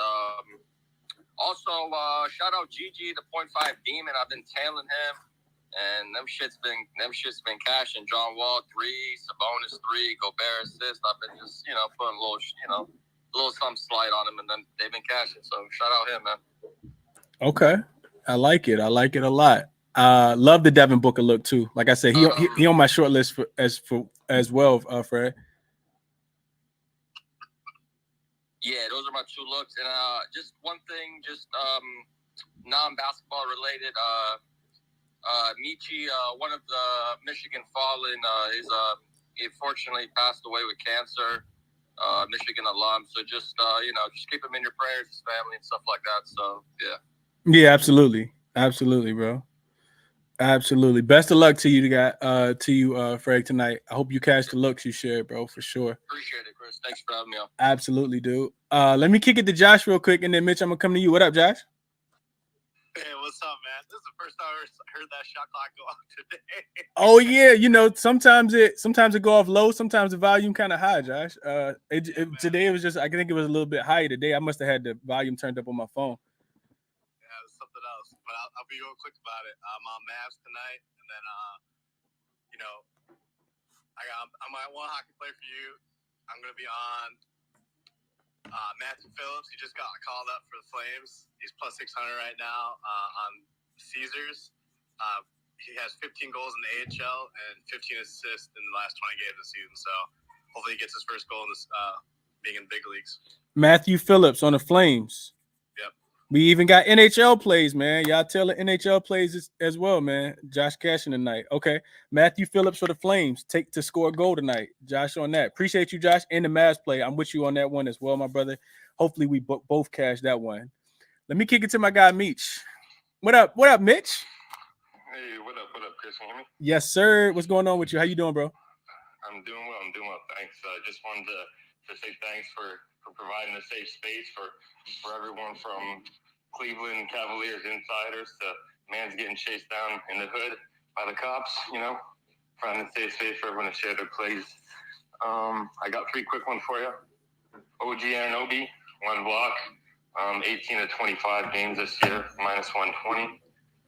S6: also, shout out Gigi, the 0.5 demon. I've been tailing him. And them shit's been cashing. John Wall 3, Sabonis 3, Gobert assist. I've been just putting a little some slide on him, and then they've been cashing. So shout out him, man.
S1: Okay, I like it. I like it a lot. Love the Devin Booker look too. Like I said, he on my short list as well, Fred.
S6: Yeah, those are my 2 looks. And just one thing, just non-basketball related. Michi, one of the Michigan Fallen, he fortunately passed away with cancer. Michigan alum. So just keep him in your prayers, his family and stuff like that. So yeah. Yeah,
S1: absolutely, bro. Absolutely. Best of luck to you, Fred, tonight. I hope you catch the looks you shared, bro, for sure.
S6: Appreciate it, Chris. Thanks for having me on.
S1: Absolutely, dude. Let me kick it to Josh real quick, and then Mitch, I'm gonna come to you. What up, Josh?
S4: Hey, what's up, man? This is the first time I heard that shot clock go off today.
S1: Oh yeah, sometimes it go off low, sometimes the volume kind of high, Josh. Today it was just, I think it was a little bit higher today. I must have had the volume turned up on my phone.
S4: Yeah, it's something else. But I'll be real quick about it. I'm on Mavs tonight, and then I'm my one hockey player for you. I'm gonna be on Matthew Phillips. He just got called up for the Flames. He's plus 600 right now on Caesars. He has 15 goals in the AHL and 15 assists in the last 20 games of the season. So hopefully he gets his first goal in this, being in big leagues.
S1: Matthew Phillips on the Flames.
S4: Yep.
S1: We even got NHL plays, man. Y'all tell the NHL plays as well, man. Josh cashing tonight. Okay. Matthew Phillips for the Flames. Take to score a goal tonight. Josh on that. Appreciate you, Josh. And the Mavs play. I'm with you on that one as well, my brother. Hopefully we both cash that one. Let me kick it to my guy, Mitch. What up, Mitch?
S2: Hey, what up, Chris? Can you hear me?
S1: Yes, sir. What's going on with you? How you doing, bro?
S2: I'm doing well. Thanks. Just wanted to say thanks for providing a safe space for everyone from Cleveland Cavaliers insiders to man's getting chased down in the hood by the cops, trying to stay safe for everyone to share their plays. I got 3 quick ones for you. OG Anunoby, 1 block, 18 to 25 games this year, minus 120.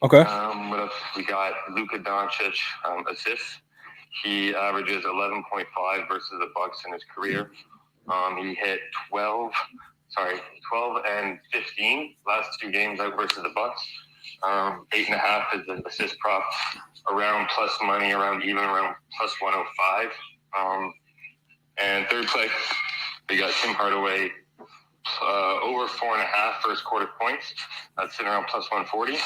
S1: Okay.
S2: What else? We got Luka Doncic assists. He averages 11.5 versus the Bucks in his career. He hit 12 and 15 last 2 games out versus the Bucks. 8.5 is the assist prop, around plus money, around plus 105. And third play, we got Tim Hardaway over 4.5 first quarter points. That's sitting around plus 140.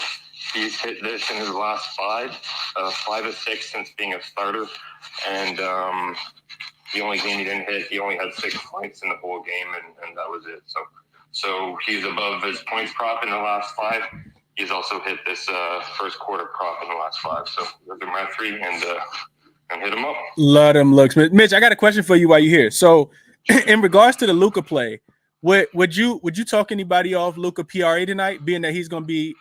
S2: He's hit this in his last 5 of 6 since being a starter. And The only game he didn't hit, he only had 6 points in the whole game, and that was it. So he's above his points prop in the last 5. He's also hit this first quarter prop in the last 5. So we'll give him at 3 and hit him up.
S1: Love them looks. Mitch, I got a question for you while you're here. So in regards to the Luka play, would you talk anybody off Luka PRA tonight, being that he's gonna be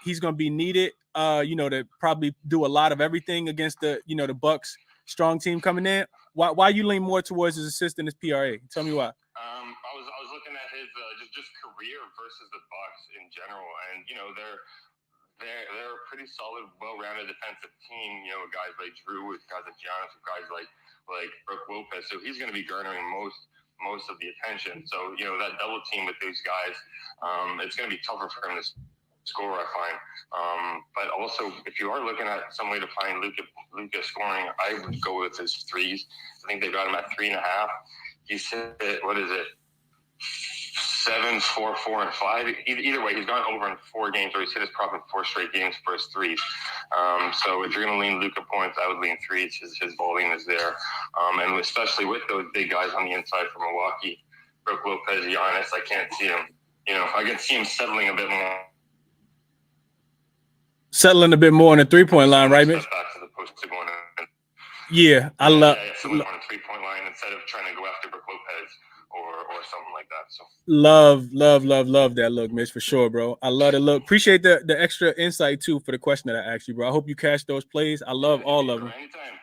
S1: needed, to probably do a lot of everything against the the Bucks strong team coming in? Why you lean more towards his assist than his PRA? Tell me why.
S2: I was looking at his just career versus the Bucks in general, and they're a pretty solid, well-rounded defensive team. Guys like Drew, with guys like Giannis, with guys like Brook Lopez. So he's going to be garnering most of the attention. So that double team with these guys, it's going to be tougher for him to score, I find. But also, if you are looking at some way to find Luka scoring, I would go with his threes. I think they got him at 3.5. He's hit, what is it, 7, 4, 4, and 5. Either way, he's gone over in 4 games, or he's hit his prop in 4 straight games for his threes. So if you're going to lean Luka points, I would lean threes. His volume is there. And especially with those big guys on the inside from Milwaukee, Brook Lopez, Giannis, I can't see him. I can see him settling a bit more.
S1: Settling a bit more on the 3-point line, right, Mitch?
S2: Back as opposed to going in.
S1: Yeah, I love.
S2: Someone on the 3-point line instead of trying to go after Brook Lopez or something like that. So
S1: love that look, Mitch, for sure, bro. I love the look. Appreciate the extra insight too for the question that I asked you, bro. I hope you catch those plays. I love all of them.
S2: Anytime.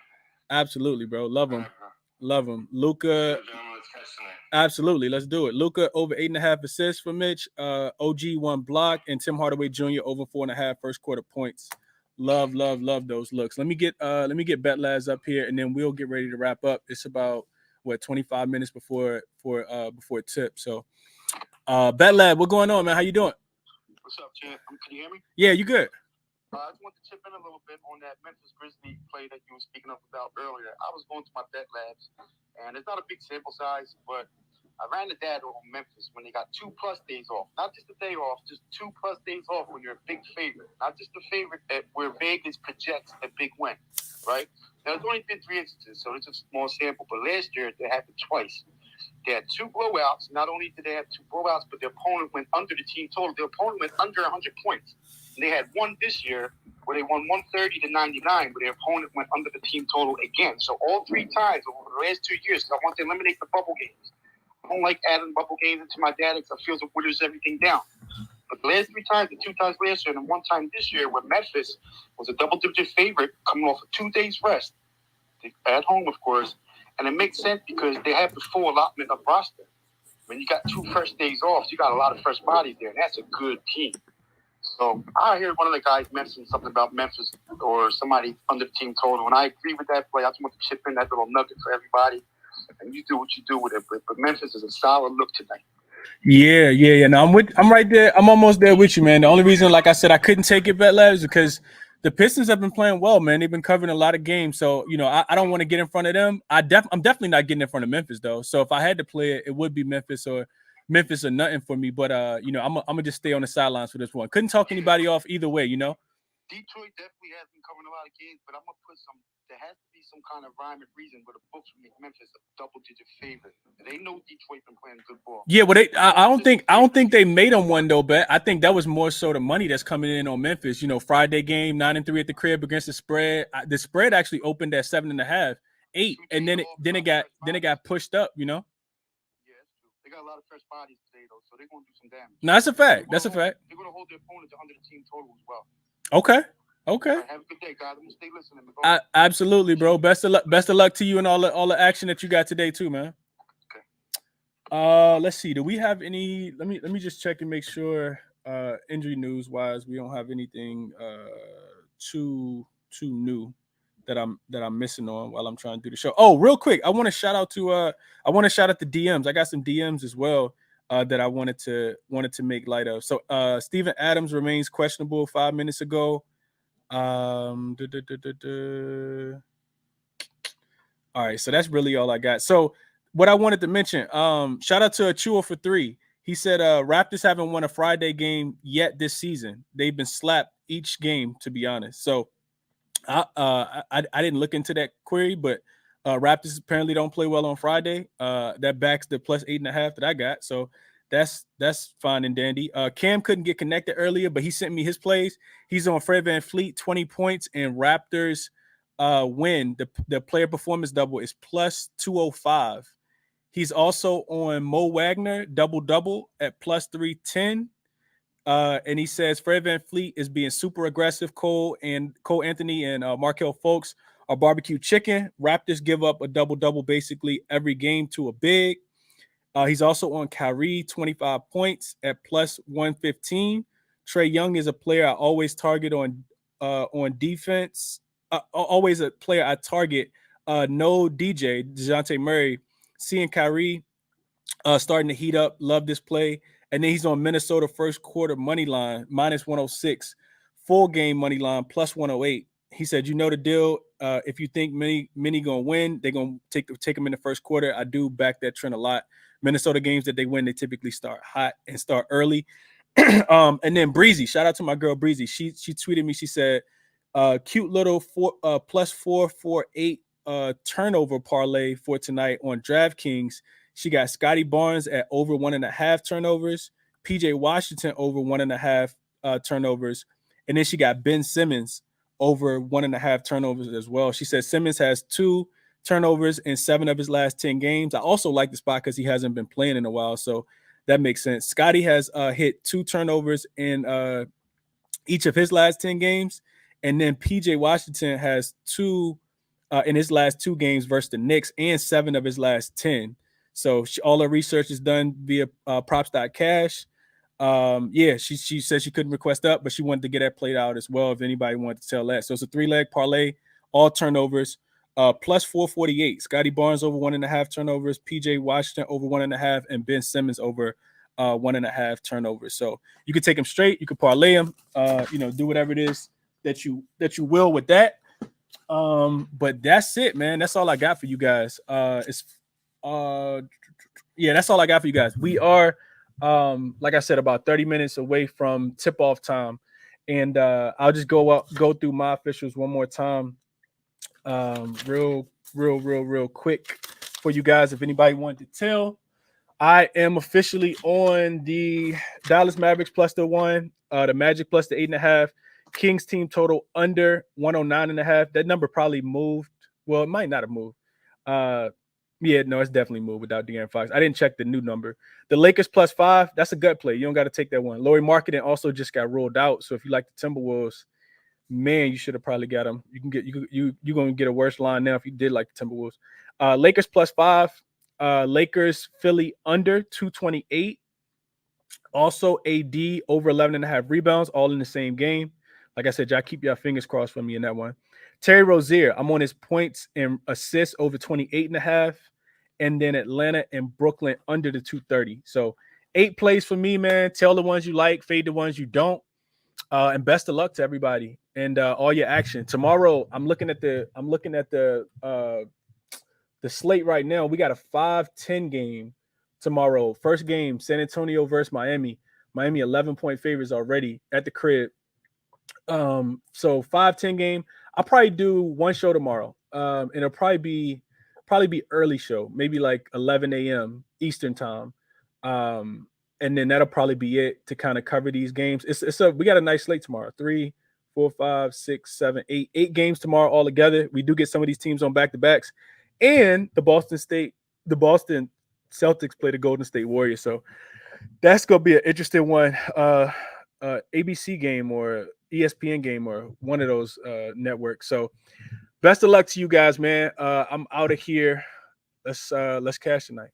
S1: Absolutely, bro. Love them.
S2: Right,
S1: love them. Luka.
S2: let's catch tonight.
S1: Absolutely, let's do it. Luka over 8.5 assists for Mitch. OG 1 block, and Tim Hardaway Jr. over 4.5 first quarter points. Love those looks. Let me get BetLabs up here, and then we'll get ready to wrap up. It's about 25 minutes before tip. So BetLab, what's going on, man? How you doing?
S3: What's up, champ? Can you hear me?
S1: Yeah, you good.
S3: I just want to chip in a little bit on that Memphis Grizzlies play that you were speaking about earlier. I was going to my BetLabs, and it's not a big sample size, but I ran the data on Memphis when they got 2+ days off. Not just a day off, just 2+ days off when you're a big favorite. Not just a favorite where Vegas projects a big win, right? Now, it's only been 3 instances, so it's a small sample. But last year, they happened twice. They had 2 blowouts. Not only did they have 2 blowouts, but their opponent went under the team total. Their opponent went under 100 points. And they had one this year where they won 130-99, but their opponent went under the team total again. So all 3 times over the last 2 years, because I want to eliminate the bubble games. I don't like adding bubble games into my data because I feel it withers everything down. But the last 3 times, the 2 times last year, and 1 time this year, where Memphis was a double-digit favorite coming off of 2 days rest, at home, of course, and it makes sense because they have the full allotment of roster. When you got 2 first days off, you got a lot of fresh bodies there, and that's a good team. So I heard one of the guys mention something about Memphis or somebody under the team total, and I agree with that play. I just want to chip in that little nugget for everybody, and you do what you do with it. But Memphis is a solid look tonight.
S1: Yeah. No, I'm right there. I'm almost there with you, man. The only reason, like I said, I couldn't take it BetLab is because the Pistons have been playing well, man. They've been covering a lot of games, so I don't want to get in front of them. I'm definitely not getting in front of Memphis though. So if I had to play it, it would be Memphis or nothing for me. But I'm gonna just stay on the sidelines for this one. Couldn't talk anybody off either way,
S3: Detroit definitely has been covering a lot of games, but I'm gonna put some. There has to be some kind of rhyme and reason where the books will make Memphis a double-digit favorite. They know Detroit been playing good ball.
S1: Yeah, well, I don't think they made them one though, bet. I think that was more so the money that's coming in on Memphis. Friday game 9-3 at the crib against the spread. The spread actually opened at 7.5, 8, and then it got pushed up.
S3: Yeah, that's true. They got a lot of fresh bodies today though, so they're gonna do some damage.
S1: No, that's a fact. That's a fact.
S3: They're gonna hold their opponent under the team total as well.
S1: Okay.
S3: Have a good day, guys. I'm gonna stay listening.
S1: Absolutely, bro. Best of luck to you and all the action that you got today too, man.
S3: Okay.
S1: Let's see. Do we have any? Let me just check and make sure. Injury news wise, we don't have anything too new that I'm missing on while I'm trying to do the show. Oh, real quick, I want to shout out the DMs. I got some DMs as well that I wanted to make light of. So Steven Adams remains questionable 5 minutes ago. All right, so that's really all I got. So what I wanted to mention, shout out to Achua for 3. He said Raptors haven't won a Friday game yet this season. They've been slapped each game, to be honest. So I didn't look into that query, but Raptors apparently don't play well on Friday. That backs the plus 8.5 that I got. So that's fine and dandy. Cam couldn't get connected earlier, but he sent me his plays. He's on Fred VanVleet, 20 points, and Raptors win. The player performance double is plus 205. He's also on Mo Wagner, double at plus 310. And he says Fred VanVleet is being super aggressive. Cole Anthony and Markelle Fultz are barbecue chicken. Raptors give up a double basically every game to a big. He's also on Kyrie, 25 points at plus 115. Trae Young is a player I always target on defense. Always a player I target. No DJ, DeJounte Murray. Seeing Kyrie starting to heat up. Love this play. And then he's on Minnesota first quarter money line, minus 106. Full game money line, plus 108. He said, you know the deal. If you think many going to win, they're going to take them in the first quarter. I do back that trend a lot. Minnesota games that they win, they typically start hot and start early. And then Breezy, shout out to my girl Breezy. She tweeted me. She said, cute little plus 448 turnover parlay for tonight on DraftKings. She got Scotty Barnes at over 1.5 turnovers, PJ Washington over 1.5 turnovers, and then she got Ben Simmons over 1.5 turnovers as well. She said Simmons has 2 turnovers in 7 of his last 10 games. I also like the spot because he hasn't been playing in a while, so that makes sense. Scotty has hit 2 turnovers in each of his last 10 games, and then PJ Washington has 2 in his last 2 games versus the Knicks and 7 of his last 10. So all her research is done via props.cash. She said she couldn't request up, but she wanted to get that played out as well if anybody wanted to tell that. So it's a 3-leg parlay, all turnovers, plus 448. Scotty Barnes over 1.5 turnovers, PJ Washington over 1.5, and Ben Simmons over 1.5 turnovers. So you can take them straight. You can parlay them. Do whatever it is that you will with that. But that's it, man. That's all I got for you guys. That's all I got for you guys. We are, like I said, about 30 minutes away from tip-off time, and I'll just go through my officials one more time, real quick for you guys. If anybody wanted to tell, I am officially on the Dallas Mavericks plus the 1, the Magic plus the 8.5, Kings team total under 109.5. That number probably moved. Well, it might not have moved. It's definitely moved without De'Aaron Fox. I didn't check the new number. The Lakers plus 5, that's a gut play. You don't got to take that one. Lauri Markkanen also just got ruled out. So if you like the Timberwolves, man, you should have probably got him. You're going to get a worse line now if you did like the Timberwolves. Lakers plus 5. Lakers Philly under 228. Also AD over 11.5 rebounds, all in the same game. Like I said, y'all keep your fingers crossed for me in that one. Terry Rozier, I'm on his points and assists over 28.5. And then Atlanta and Brooklyn under the 230. So 8 plays for me, man. Tell the ones you like, fade the ones you don't. And best of luck to everybody and all your action. Tomorrow, I'm looking at the slate right now. We got a 5-10 game tomorrow. First game, San Antonio versus Miami. Miami 11-point favorites already at the crib. So 5-10 game. I'll probably do one show tomorrow. And it'll probably be early show, maybe like 11 a.m. Eastern time. And then that'll probably be it to kind of cover these games. We got a nice slate tomorrow. 3, 4, 5, 6, 7, 8. 8 games tomorrow all together. We do get some of these teams on back-to-backs. And the Boston Celtics play the Golden State Warriors. So that's gonna be an interesting one. ABC game or ESPN game or one of those networks. So best of luck to you guys, man. I'm out of here. Let's cash tonight.